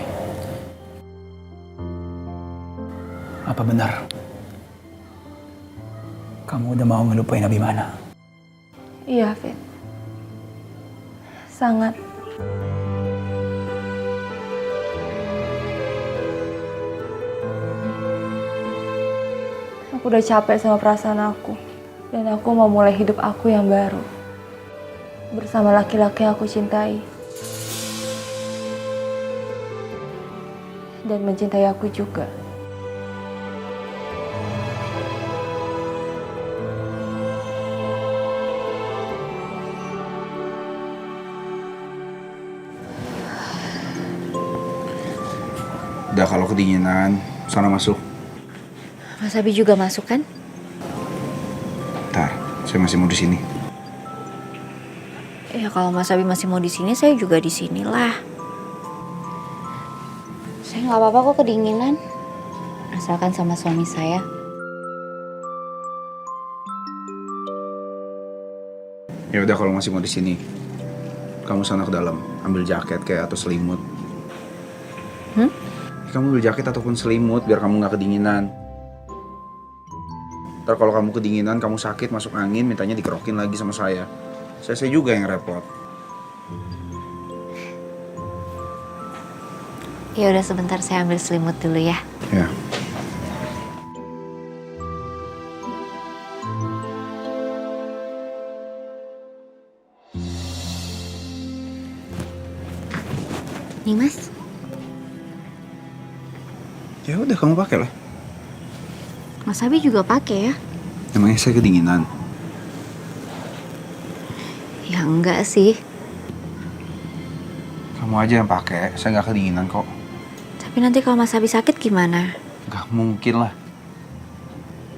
Apa benar? Kamu udah mau ngelupain Abimana? Iya, Fit. Sangat. Aku udah capek sama perasaan aku. Dan aku mau mulai hidup aku yang baru. Bersama laki-laki yang aku cintai. Dan mencintai aku juga. Udah kalau kedinginan, sana masuk. Mas Abi juga masuk kan? Ntar, saya masih mau di sini. Ya kalau Mas Abi masih mau di sini, saya juga di sini lah. Saya nggak apa-apa kok kedinginan, asalkan sama suami saya. Ya udah kalau masih mau di sini, kamu sana ke dalam, ambil jaket kayak atau selimut. Kamu ambil jaket ataupun selimut biar kamu nggak kedinginan. Ntar kalau kamu kedinginan, kamu sakit, masuk angin, mintanya dikerokin lagi sama saya. Saya juga yang repot. Ya udah sebentar saya ambil selimut dulu ya. Ya. Nih Mas. Ya udah kamu pakai lah. Mas Abi juga pakai ya? Emangnya saya kedinginan? Ya enggak sih. Kamu aja yang pakai, saya nggak kedinginan kok. Tapi nanti kalau Mas Abi sakit gimana? Gak mungkin lah.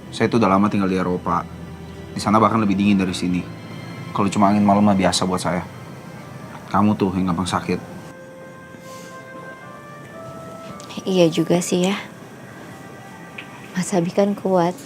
Saya tuh udah lama tinggal di Eropa. Di sana bahkan lebih dingin dari sini. Kalau cuma angin malam mah biasa buat saya. Kamu tuh yang gampang sakit. Iya juga sih ya. Mas Abi kan kuat.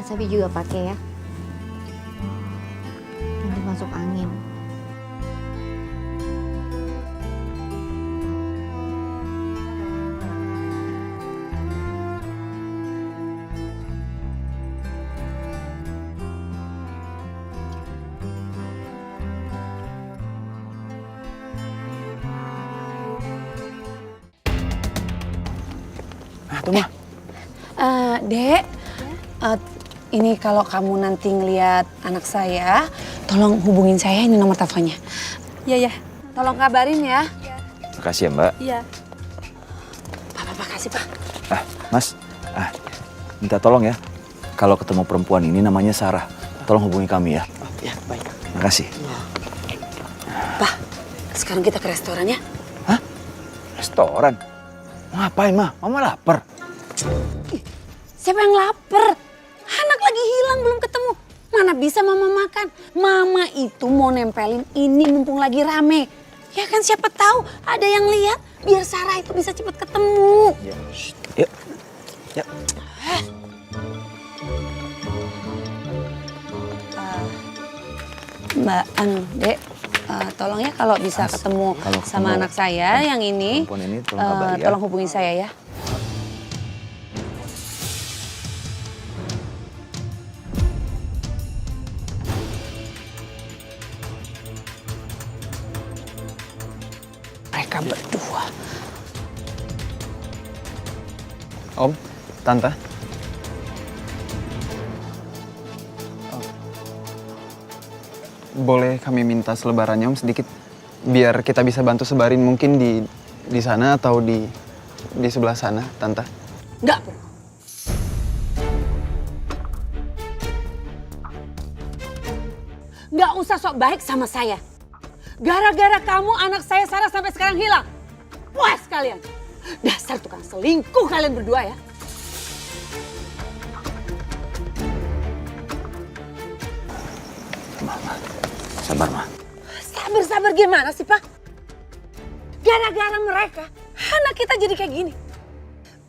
Mas Abi juga pakai ya. Nanti masuk angin. Tuh mah. Dek, ini kalau kamu nanti ngeliat anak saya, tolong hubungin saya, ini nomor teleponnya. Iya, ya. Tolong kabarin ya. Makasih ya, Mbak. Iya. Pak, makasih, Pak. Mas, minta tolong ya. Kalau ketemu perempuan ini namanya Sarah, tolong hubungi kami ya. Ya, baik. Makasih. Pak, sekarang kita ke restoran ya. Restoran? Ngapain, Ma? Mama lapar. Siapa yang lapar? Anak lagi hilang belum ketemu. Mana bisa mama makan? Mama itu mau nempelin ini mumpung lagi rame. Ya kan siapa tahu ada yang lihat biar Sarah itu bisa cepat ketemu. Ya, yuk. Yuk. Mbak Dek, tolong ya kalau bisa ketemu sama anak saya yang ini, Tolong kabari ya. tolong hubungi saya ya. Mereka berdua. Om, Tante. Boleh kami minta selebarannya Om sedikit? Biar kita bisa bantu sebarin mungkin di sana atau di sebelah sana, Tante. Enggak perlu. Enggak usah sok baik sama saya. Gara-gara kamu anak saya Sarah sampai sekarang hilang. Puas kalian. Dasar tukang selingkuh kalian berdua ya. Sabar, Ma. Sabar-sabar gimana sih, Pak? Gara-gara mereka, anak kita jadi kayak gini.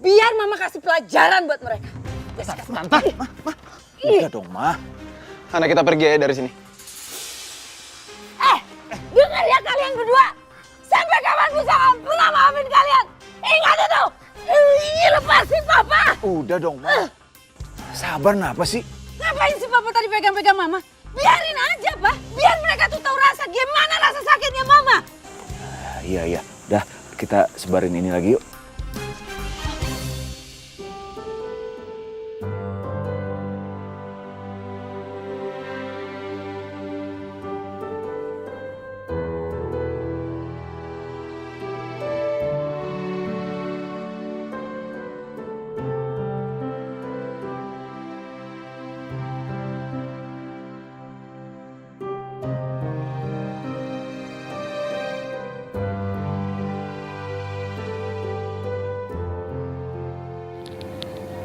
Biar Mama kasih pelajaran buat mereka. Tante, Udah dong, Ma. anak kita pergi aja dari sini. Dengar ya kalian berdua. Sampai kapanpun saya akan pernah maafin kalian. Ingat itu. Lepasin Papa. Udah dong, Ma. Sabar, kenapa sih? Ngapain sih Papa tadi pegang-pegang Mama? Biarin aja, Pak. Biar mereka tuh tahu rasa gimana rasa sakitnya Mama. Iya. Udah, kita sebarin ini lagi yuk.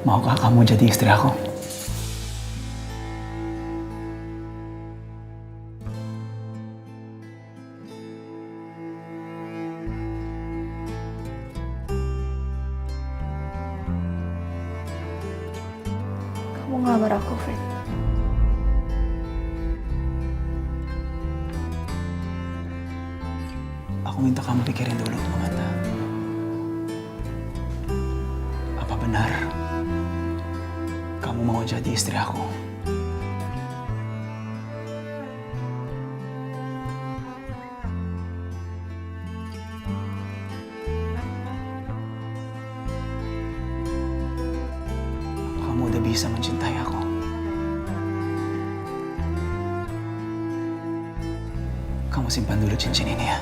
Maukah kamu jadi istri aku? Kamu ngelamar aku, Fred. Aku minta kamu pikirin dulu, Amanda. Apa benar kamu mau jadi istri aku? Kamu udah bisa mencintai aku. Kamu simpan dulu cincin ini ya.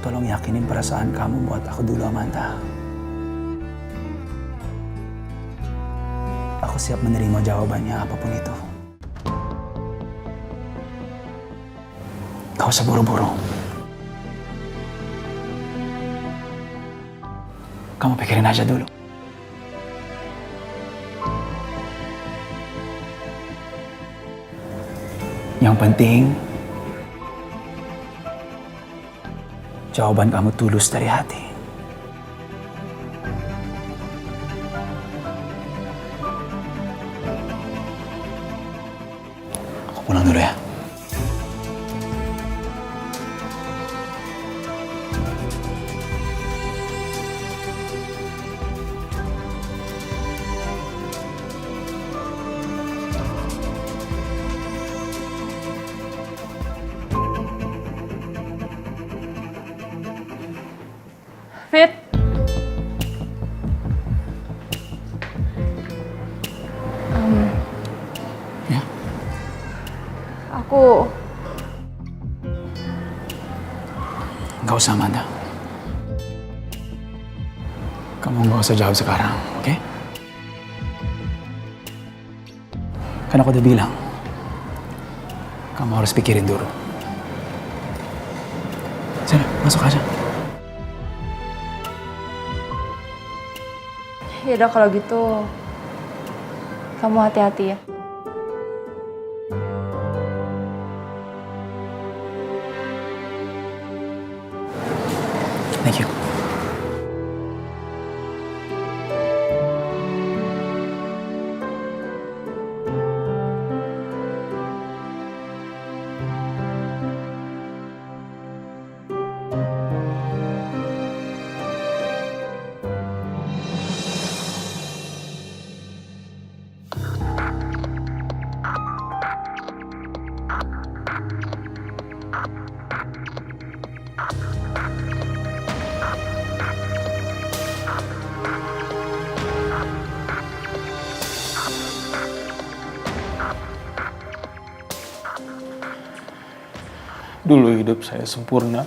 Tolong yakinin perasaan kamu buat aku dulu, Amanda. Aku siap menerima jawabannya apapun itu. Gak usah buru-buru. Kamu pikirin aja dulu. Yang penting, jawaban kamu tulus dari hati. Aku pulang dulu ya. Aku... Nggak usah, Amanda. Kamu nggak usah jawab sekarang, oke? Kan aku udah bilang, kamu harus pikirin dulu. Sini, masuk aja. Ya udah kalau gitu, kamu hati-hati ya. Thank you. Dulu hidup saya sempurna.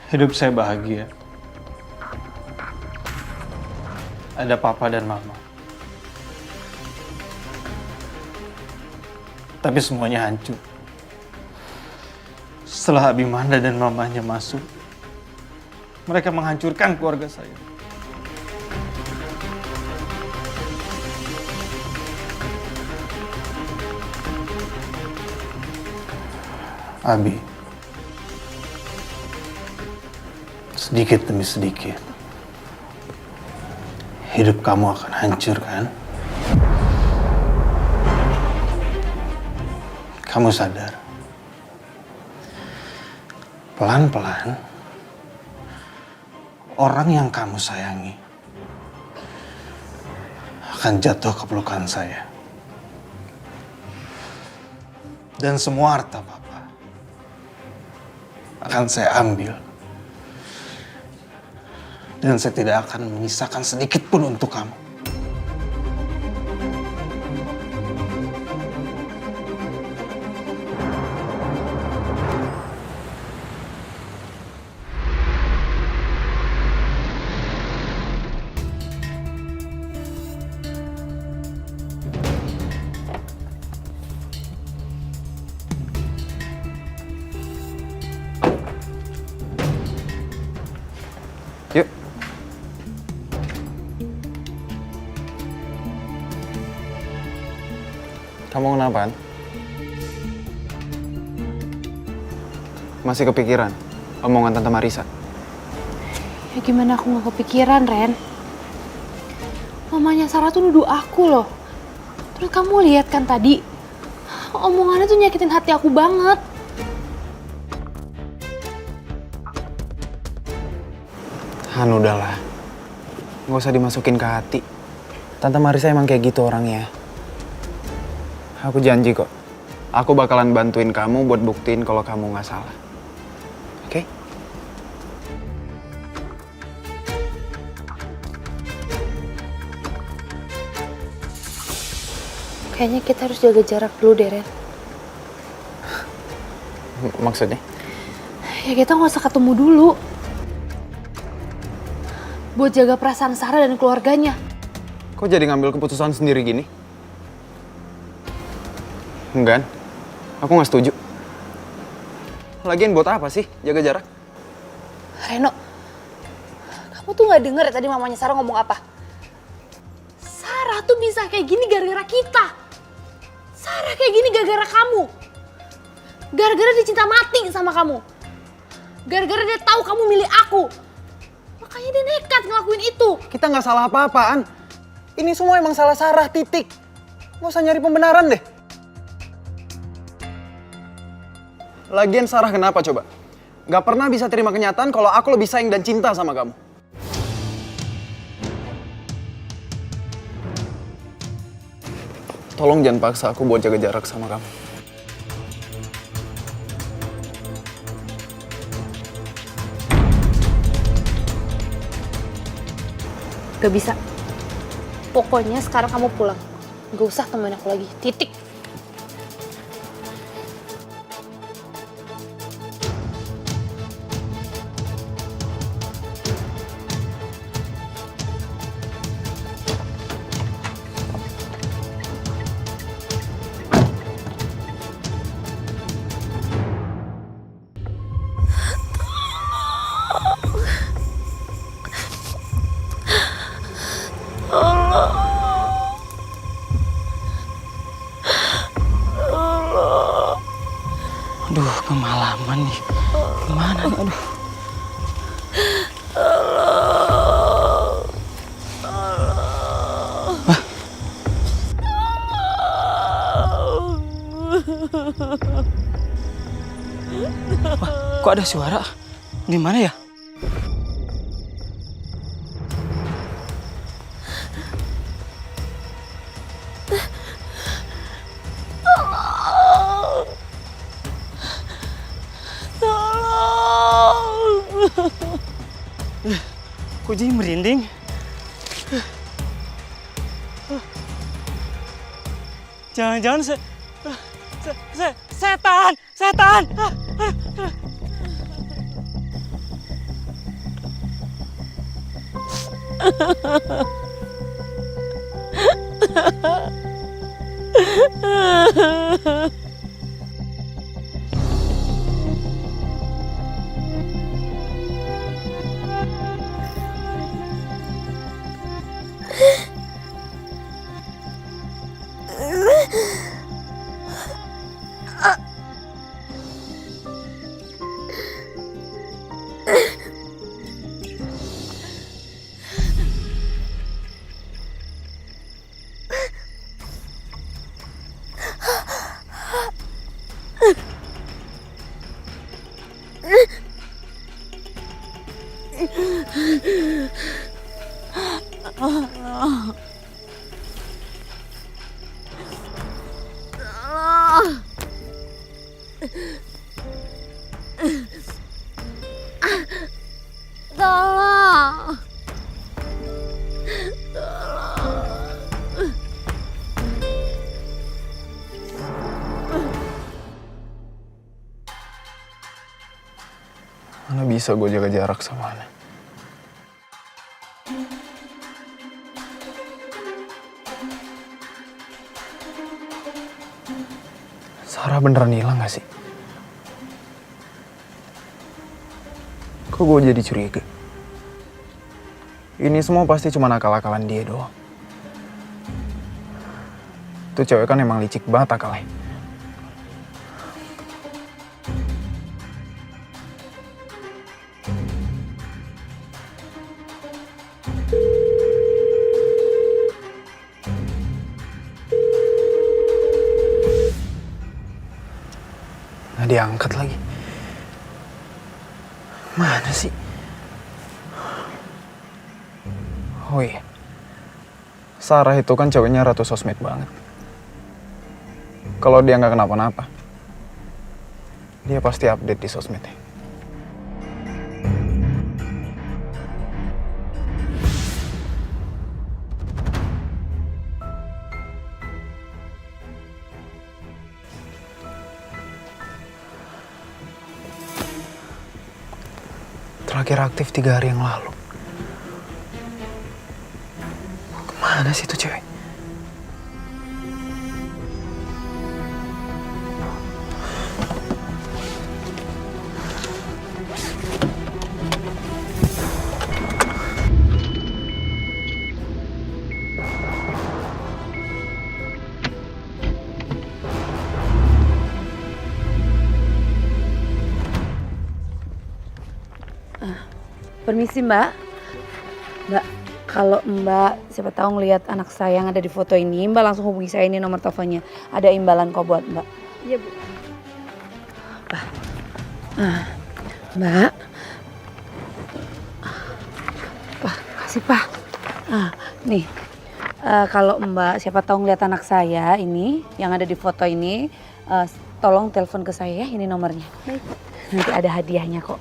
Hidup saya bahagia. Ada papa dan mama. Tapi semuanya hancur. Setelah Abimanda dan mamanya masuk, mereka menghancurkan keluarga saya. Abi, sedikit demi sedikit, hidup kamu akan hancur, kan? Kamu sadar, pelan-pelan, orang yang kamu sayangi akan jatuh ke pelukan saya. Dan semua harta Papa akan saya ambil. Dan saya tidak akan menyisakan sedikit pun untuk kamu. Yuk. Kamu kenapa? Masih kepikiran omongan Tante Marisa? Ya gimana aku gak kepikiran, Ren? Mamanya Sarah tuh nuduh aku loh. Terus kamu lihat kan tadi, omongannya tuh nyakitin hati aku banget. Han, udahlah. Nggak usah dimasukin ke hati. Tante Marisa emang kayak gitu orangnya. Aku janji kok. Aku bakalan bantuin kamu buat buktiin kalau kamu nggak salah. Oke? Kayaknya kita harus jaga jarak dulu deh, Ren. Maksudnya? Ya kita nggak usah ketemu dulu. Buat jaga perasaan Sarah dan keluarganya. Kok jadi ngambil keputusan sendiri gini? Enggak, aku nggak setuju. Lagian buat apa sih jaga jarak? Reno, kamu tuh nggak denger ya tadi mamanya Sarah ngomong apa? Sarah tuh bisa kayak gini gara-gara kita. Sarah kayak gini gara-gara kamu. Gara-gara dia cinta mati sama kamu. Gara-gara dia tahu kamu milik aku. Makanya dia nekat ngelakuin itu. Kita nggak salah apa-apaan. Ini semua emang salah Sarah, titik. Nggak usah nyari pembenaran deh. Lagian Sarah kenapa coba? Nggak pernah bisa terima kenyataan kalau aku lebih sayang dan cinta sama kamu. Tolong jangan paksa aku buat jaga jarak sama kamu. Gak bisa. Pokoknya sekarang kamu pulang. Gak usah temuin aku lagi, titik. Aduh, kemalaman nih. Gimana nih? Aduh. Wah. Wah, kok ada suara? Di mana ya? Kok jadi merinding? Jangan-jangan setan! Setan! Tolong. Mana bisa gue jaga jarak sama Ana? Sarah beneran hilang gak sih? Kok gue jadi curiga? Ini semua pasti cuma akal-akalan dia doang. Tuh cewek kan emang licik banget akalnya. Nggak diangkat lagi. Mana sih? Oh iya. Sarah itu kan ceweknya ratu sosmed banget. Kalau dia nggak kenapa-napa, dia pasti update di sosmednya. Terakhir aktif 3 hari yang lalu. Kemana sih tuh cewek? Permisi Mbak. Mbak, kalau Mbak siapa tahu ngelihat anak saya yang ada di foto ini, Mbak langsung hubungi saya, ini nomor teleponnya. Ada imbalan kok buat Mbak. Iya Bu. Mbak. Kasih Pak. Nih. Kalau Mbak siapa tahu ngelihat anak saya ini yang ada di foto ini, tolong telepon ke saya ya, ini nomornya. Baik. Nanti ada hadiahnya kok.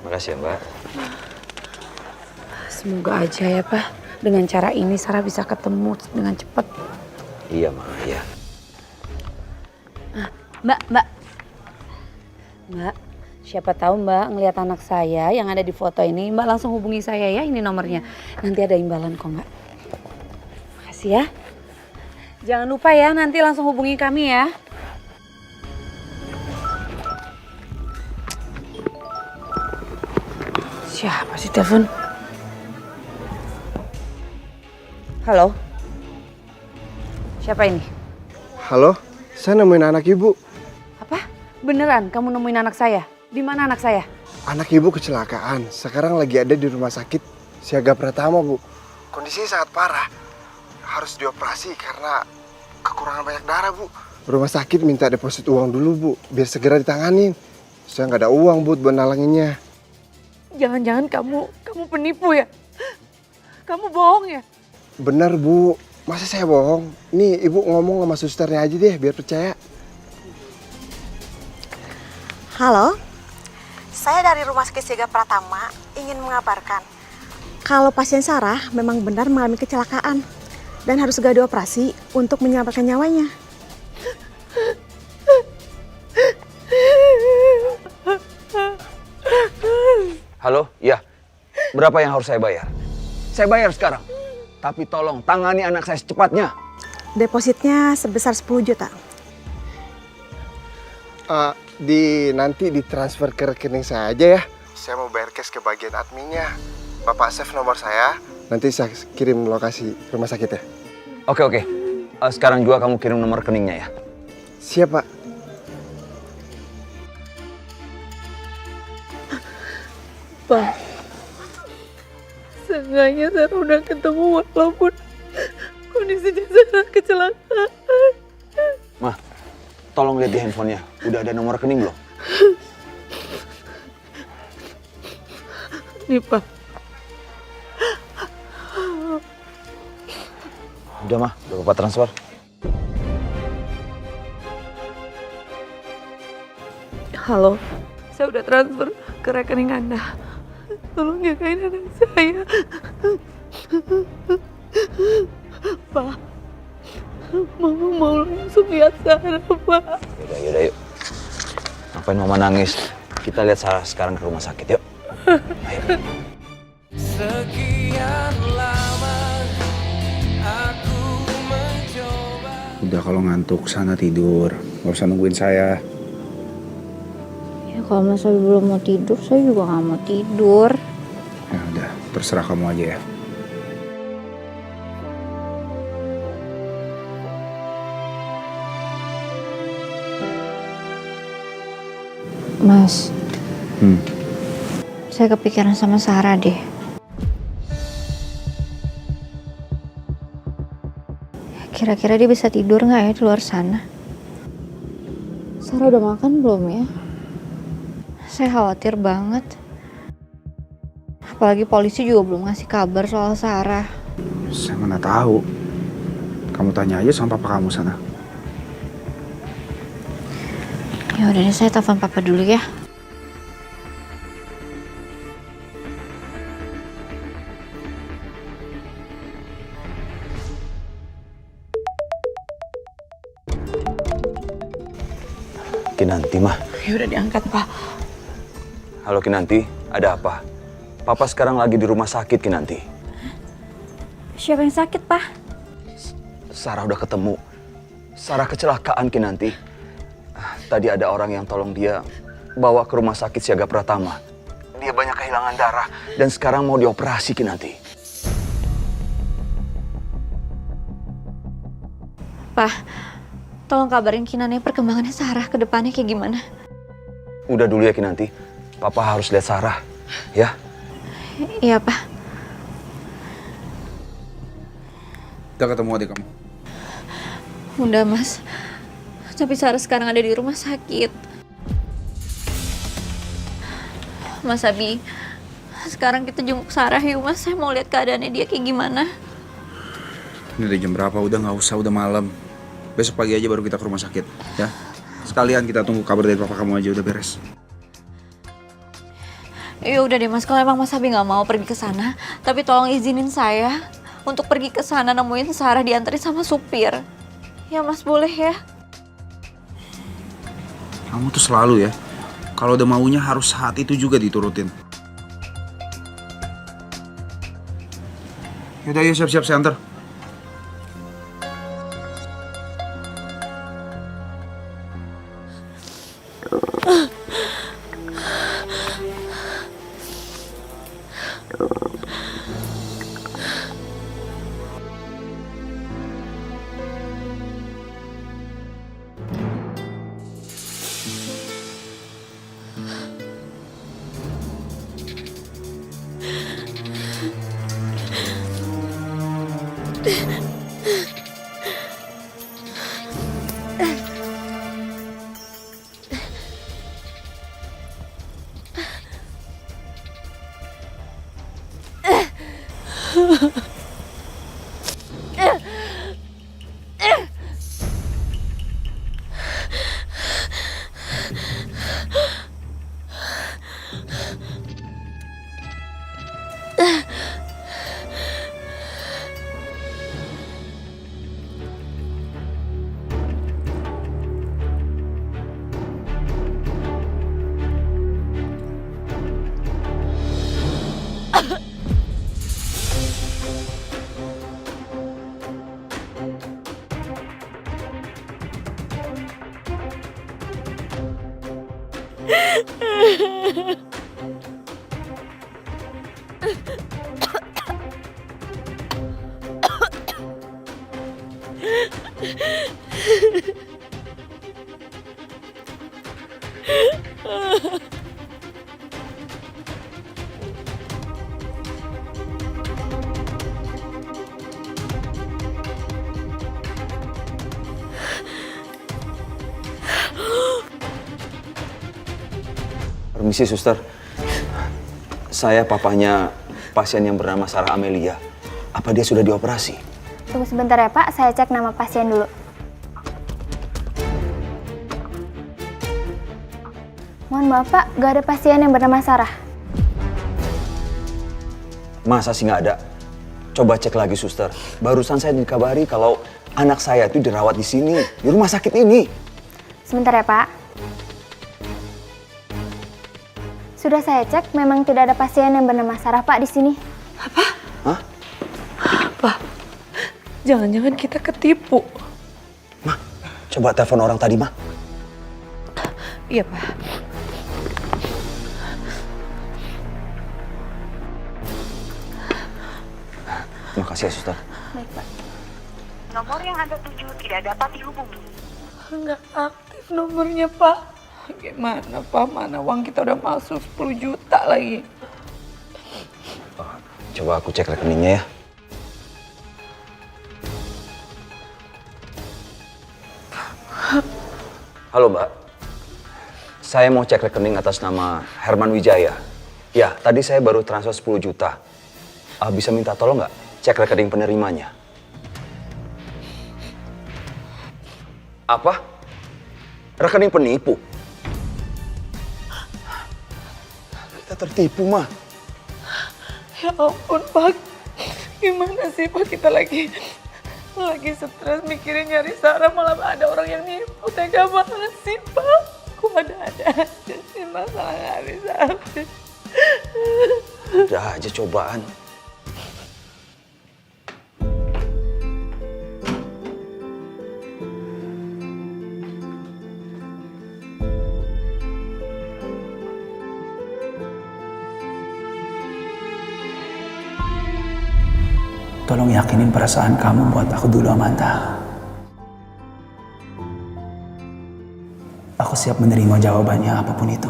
Makasih ya Mbak. Semoga aja ya Pak, dengan cara ini Sarah bisa ketemu dengan cepat. Iya, Ma, iya. Mbak, siapa tahu Mbak ngelihat anak saya yang ada di foto ini, Mbak langsung hubungi saya ya, ini nomornya. Nanti ada imbalan kok Mbak. Makasih ya. Jangan lupa ya, nanti langsung hubungi kami ya. Siapa sih telepon? Halo? Siapa ini? Halo, saya nemuin anak ibu. Apa? Beneran kamu nemuin anak saya? Di mana anak saya? Anak ibu kecelakaan. Sekarang lagi ada di rumah sakit Siaga Pratama, Bu. Kondisinya sangat parah. Harus dioperasi karena kekurangan banyak darah, Bu. Rumah sakit minta deposit uang dulu, Bu, biar segera ditanganin. Saya nggak ada uang, Bu, buat nalanginnya. Jangan-jangan kamu penipu ya? Kamu bohong ya? Bener, Bu. Masa saya bohong? Nih, Ibu ngomong sama susternya aja deh, biar percaya. Halo, saya dari Rumah Sakit Siaga Pratama ingin mengabarkan kalau pasien Sarah memang benar mengalami kecelakaan dan harus segera dioperasi untuk menyelamatkan nyawanya. Halo, iya. Berapa yang harus saya bayar? Saya bayar sekarang. Tapi tolong tangani anak saya secepatnya. Depositnya sebesar 10 juta. Nanti ditransfer ke rekening saya aja ya. Saya mau bayar cash ke bagian adminnya. Bapak save nomor saya, nanti saya kirim lokasi rumah sakit ya. Oke. Sekarang juga kamu kirim nomor rekeningnya ya. Siap, Pak. Pak, seenggaknya Sarah udah ketemu walaupun kondisinya Sarah kecelakaan. Ma, tolong lihat di handphonenya. Udah ada nomor rekening belum? Nih, Pak. Udah, Ma. Udah Bapak transfer. Halo, saya udah transfer ke rekening Anda. Tolong jagain anak saya. Pak, Mama mau langsung lihat Sarah, Pak. Yaudah, yuk. Ngapain Mama nangis? Kita lihat Sarah sekarang ke rumah sakit, yuk. Ayo. Sekian lama aku mencoba. Udah kalau ngantuk sana tidur, nggak usah nungguin saya. Ya kalau Mas Abi belum mau tidur, saya juga nggak mau tidur. Ya udah, terserah kamu aja ya. Mas, saya kepikiran sama Sarah deh. Kira-kira dia bisa tidur nggak ya di luar sana? Sarah udah makan belum ya? Saya khawatir banget. Apalagi polisi juga belum ngasih kabar soal Sarah. Saya mana tahu. Kamu tanya aja sama papa kamu sana. Ya udah deh, saya telepon papa dulu ya. Kinanti, Ma. Ya udah diangkat, Pak. Halo Kinanti, ada apa? Papa sekarang lagi di rumah sakit, Kinanti. Siapa yang sakit, Pak? Sarah udah ketemu. Sarah kecelakaan, Kinanti. Tadi ada orang yang tolong dia bawa ke rumah sakit Siaga Pratama. Dia banyak kehilangan darah dan sekarang mau dioperasi, Kinanti. Pak, tolong kabarin Kinanti perkembangannya Sarah ke depannya kayak gimana. Udah dulu ya, Kinanti. Papa harus lihat Sarah, ya? Iya, Pak. Udah ketemu adik kamu? Udah, Mas. Tapi Sarah sekarang ada di rumah sakit. Mas Abi, sekarang kita jenguk Sarah yuk, Mas. Saya mau lihat keadaannya dia kayak gimana. Ini udah jam berapa? Udah nggak usah, udah malam. Besok pagi aja baru kita ke rumah sakit, ya. Sekalian kita tunggu kabar dari papa kamu aja, udah beres. Ya udah deh, Mas. Kalau emang Mas Abi nggak mau pergi ke sana, tapi tolong izinin saya untuk pergi ke sana nemuin Sarah diantarin sama supir. Ya Mas, boleh ya? Kamu tuh selalu ya, kalau udah maunya harus saat itu juga diturutin. Yaudah, ayo siap-siap saya antar. Permisi, suster. Saya papanya pasien yang bernama Sarah Amelia. Apa dia sudah dioperasi? Tunggu sebentar ya Pak, saya cek nama pasien dulu. Mohon maaf Pak, gak ada pasien yang bernama Sarah. Masa sih nggak ada? Coba cek lagi, suster. Barusan saya dikabari kalau anak saya itu dirawat di sini, di rumah sakit ini. Sebentar ya Pak. Sudah saya cek, memang tidak ada pasien yang bernama Sarah Pak di sini. Jangan-jangan kita ketipu. Coba telepon orang tadi, Ma. Iya, Pak. Terima kasih ya, suster. Baik, Pak. Nomor yang Anda tuju tidak dapat dihubungi. Nggak aktif nomornya, Pak. Gimana, Pak? Mana uang kita udah masuk 10 juta lagi. Coba aku cek rekeningnya ya. Halo, Mbak. Saya mau cek rekening atas nama Herman Wijaya. Ya, tadi saya baru transfer 10 juta. Bisa minta tolong nggak cek rekening penerimanya? Apa? Rekening penipu? Kita tertipu, Ma. Ya ampun, Pak. Gimana sih, Pak? Kita lagi stres mikirin nyari Sarah, malah ada orang yang nipu. Tega banget sih, Pak. Kok ada-ada aja sih masalah nggak habis-habis. Udah aja cobaan. Tolong yakinin perasaan kamu buat aku dulu, Amanda. Aku siap menerima jawabannya apapun itu.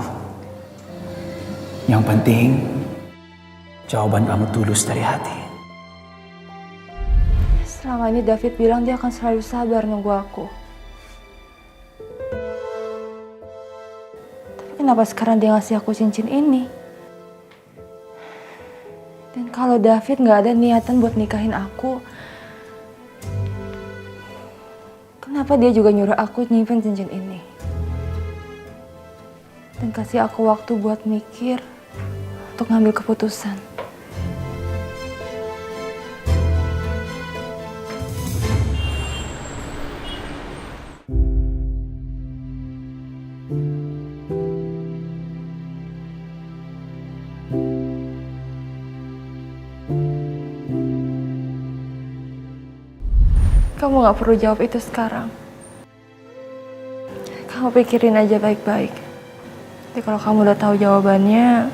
Yang penting, jawaban kamu tulus dari hati. Selama ini David bilang dia akan selalu sabar nunggu aku. Tapi kenapa sekarang dia ngasih aku cincin ini? Dan kalau David gak ada niatan buat nikahin aku, kenapa dia juga nyuruh aku nyimpen cincin ini? Dan kasih aku waktu buat mikir untuk ngambil keputusan. Kamu gak perlu jawab itu sekarang. Kamu pikirin aja baik-baik. Tapi kalau kamu udah tahu jawabannya,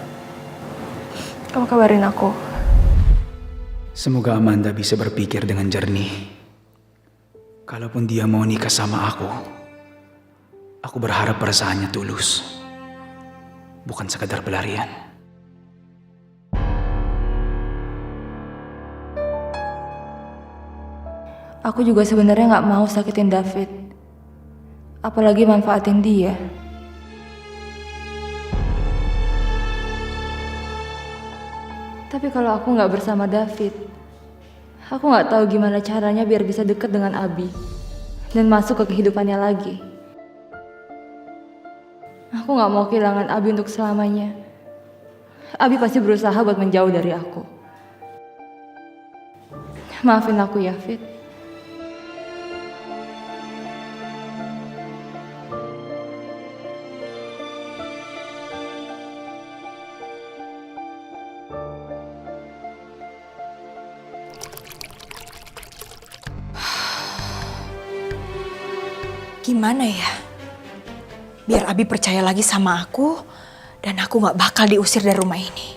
kamu kabarin aku. Semoga Amanda bisa berpikir dengan jernih. Kalaupun dia mau nikah sama aku berharap perasaannya tulus. Bukan sekadar pelarian. Aku juga sebenarnya gak mau sakitin David. Apalagi manfaatin dia. Tapi kalau aku gak bersama David, aku gak tahu gimana caranya biar bisa deket dengan Abi dan masuk ke kehidupannya lagi. Aku gak mau kehilangan Abi untuk selamanya. Abi pasti berusaha buat menjauh dari aku. Maafin aku ya, Fit. Gimana ya? Biar Abi percaya lagi sama aku dan aku gak bakal diusir dari rumah ini.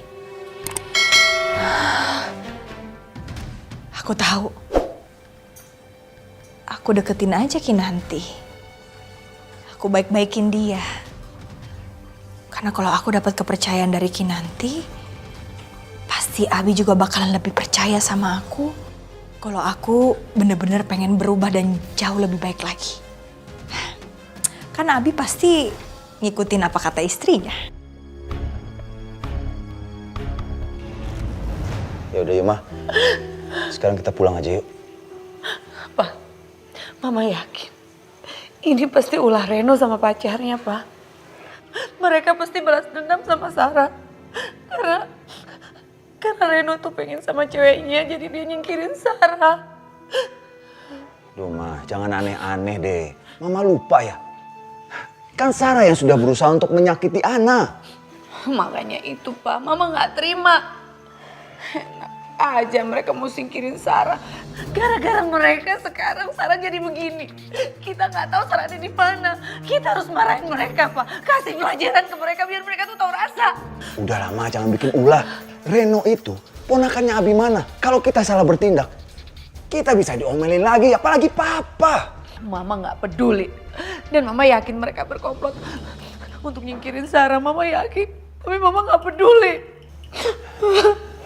Aku tahu. Aku deketin aja Kinanti. Aku baik-baikin dia. Karena kalau aku dapat kepercayaan dari Kinanti, pasti Abi juga bakalan lebih percaya sama aku. Kalau aku bener-bener pengen berubah dan jauh lebih baik lagi. Kan Abi pasti ngikutin apa kata istrinya. Ya udah yuk, Ma. Sekarang kita pulang aja yuk. Pak, Mama yakin ini pasti ulah Reno sama pacarnya, Pak. Mereka pasti balas dendam sama Sarah. Karena Reno tuh pengen sama ceweknya, jadi dia nyingkirin Sarah. Duh, Ma, jangan aneh-aneh deh. Mama lupa ya. Kan Sarah yang sudah berusaha untuk menyakiti Ana. Makanya itu, Pak, Mama nggak terima. Enak aja mereka mau singkirin Sarah. Gara-gara mereka sekarang Sarah jadi begini. Kita nggak tahu Sarah ada di mana. Kita harus marahin mereka, Pak. Kasih pelajaran ke mereka biar mereka tuh tahu rasa. Udah lama jangan bikin ulah. Reno itu ponakannya Abimana. Kalau kita salah bertindak, kita bisa diomelin lagi, apalagi Papa. Mama nggak peduli. Dan Mama yakin mereka berkomplot untuk nyingkirin Sarah. Mama yakin. Tapi Mama nggak peduli.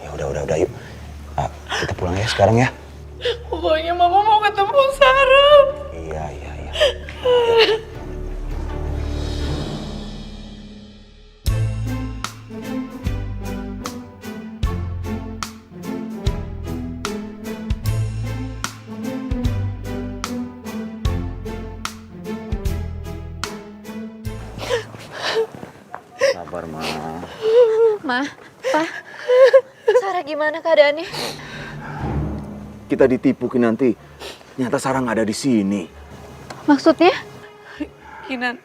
Ya udah yuk. Kita pulang ya sekarang ya. Pokoknya Mama mau ketemu Sarah. Iya. Sabar, Ma. Ma, Pa, Sarah gimana keadaannya? Kita ditipu nanti. Ternyata Sarah nggak ada di sini. Maksudnya? Kinan,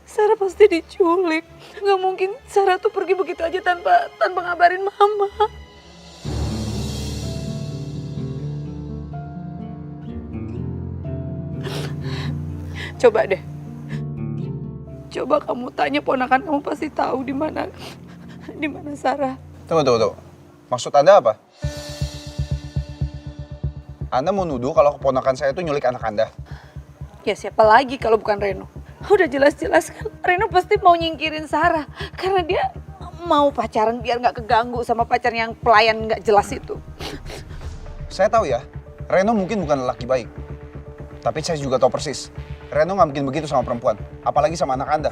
Sarah pasti diculik. Nggak mungkin Sarah tuh pergi begitu aja tanpa ngabarin Mama. Coba deh. Coba kamu tanya ponakan kamu, pasti tahu di mana Sarah. Tunggu. Maksud Anda apa? Anda mau nuduh kalau keponakan saya itu nyulik anak Anda? Ya siapa lagi kalau bukan Reno? Udah jelas-jelas kan Reno pasti mau nyingkirin Sarah. Karena dia mau pacaran biar nggak keganggu sama pacarnya yang pelayan nggak jelas itu. Saya tahu ya, Reno mungkin bukan lelaki baik. Tapi saya juga tahu persis, Reno nggak mungkin begitu sama perempuan. Apalagi sama anak Anda.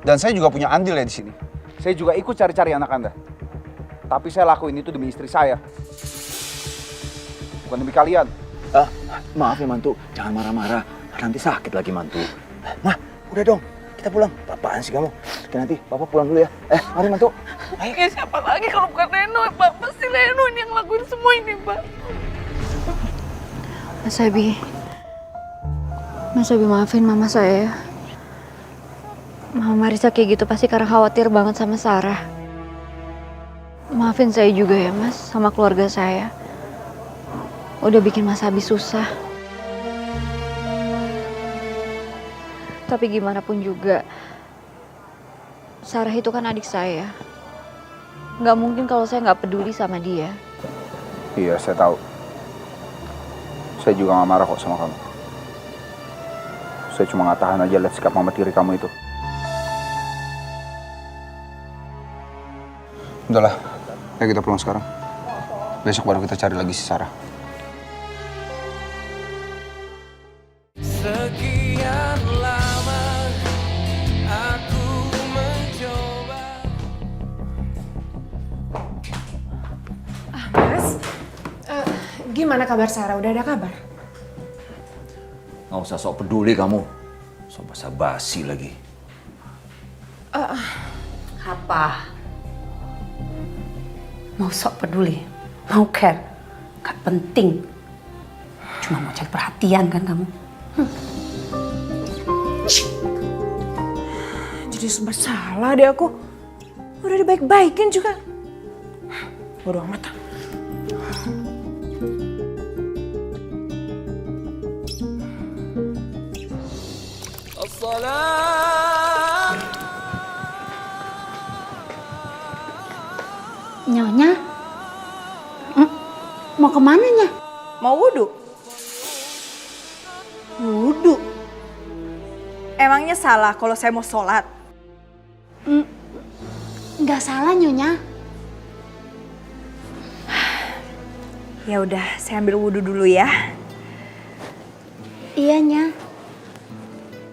Dan saya juga punya andil ya di sini. Saya juga ikut cari-cari anak Anda. Tapi saya lakuin itu demi istri saya. Bukan demi kalian. Maaf ya mantu, jangan marah-marah. Nanti sakit lagi mantu. Mah, udah dong, kita pulang. Apaan sih kamu? Oke, nanti Papa pulang dulu ya. Mari mantu. Ayo. Ya siapa lagi kalau bukan Reno, Pak? Pasti Reno ini yang lakuin semua ini, Pak. Mas Abi maafin mama saya ya. Mama Marisa kayak gitu pasti karena khawatir banget sama Sarah. Maafin saya juga ya Mas, sama keluarga saya. Udah bikin Mas Abi susah. Tapi gimana pun juga, Sarah itu kan adik saya. Nggak mungkin kalau saya nggak peduli sama dia. Iya, saya tahu. Saya juga nggak marah kok sama kamu. Saya cuma nggak tahan aja lihat sikap mama tiri kamu itu. Udahlah, ayo kita pulang sekarang. Besok baru kita cari lagi si Sarah. Sekian lama aku mencoba. Mas, gimana kabar Sarah? Udah ada kabar? Nggak usah sok peduli kamu. Sok basa-basi lagi. Apa? Mau sok peduli? Mau care? Gak penting. Cuma mau cari perhatian kan kamu? Jadi serba salah deh aku. Udah dibaik-baikin juga. Bodoh amat. Nyonya? Mau kemana, Nya? Mau wudhu? Wudhu? Emangnya salah kalau saya mau sholat? Nggak salah, Nyonya. Ya udah, saya ambil wudhu dulu ya. Iya, Nya.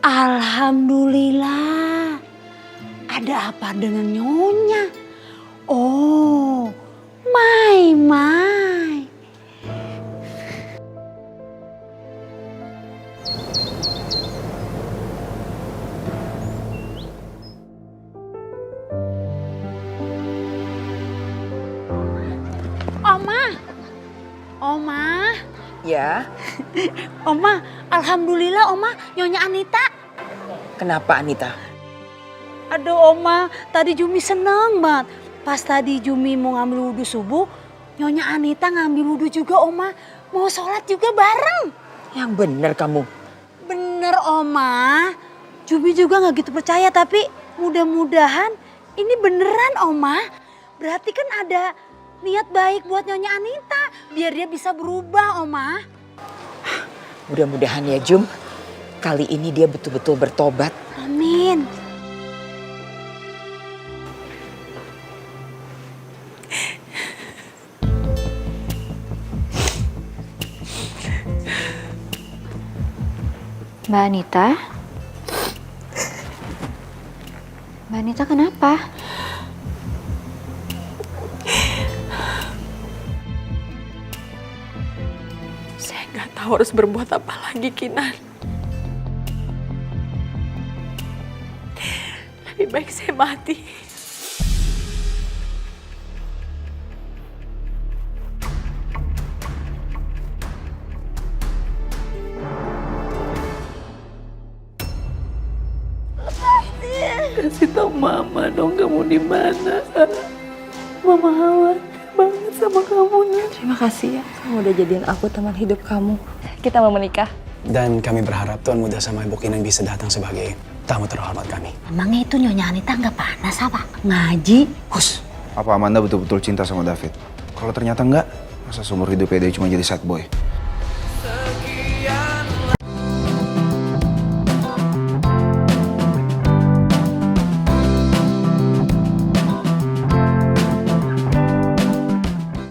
Alhamdulillah. Ada apa dengan Nyonya? Oh, Mai. Oma. Ya, Oma, alhamdulillah Oma, Nyonya Anita. kenapa Anita? Aduh Oma, tadi Jumi seneng banget. Pas tadi Jumi mau ngambil wudhu subuh, Nyonya Anita ngambil wudhu juga Oma. Mau sholat juga bareng. Yang bener kamu. Bener Oma. Jumi juga gak gitu percaya, tapi mudah-mudahan ini beneran Oma. Berarti kan ada niat baik buat Nyonya Anita. Biar dia bisa berubah Oma. Mudah-mudahan ya Jum, kali ini dia betul-betul bertobat. Amin. Mbak Anita? Mbak Anita kenapa? Saya nggak tahu harus berbuat apa lagi, Kinan. Lebih baik saya mati. Kasih tau Mama dong kamu di mana. Mama khawatir banget sama kamunya. Terima kasih ya, kamu udah jadiin aku teman hidup kamu. Kita mau menikah. Dan kami berharap Tuan Muda sama Ibu Kinan bisa datang sebagai tamu terhormat kami. Emangnya itu Nyonya Anita nggak panas apa? Ngaji? Apa Amanda betul-betul cinta sama David? Kalau ternyata enggak, masa seumur hidupnya dia cuma jadi sad boy?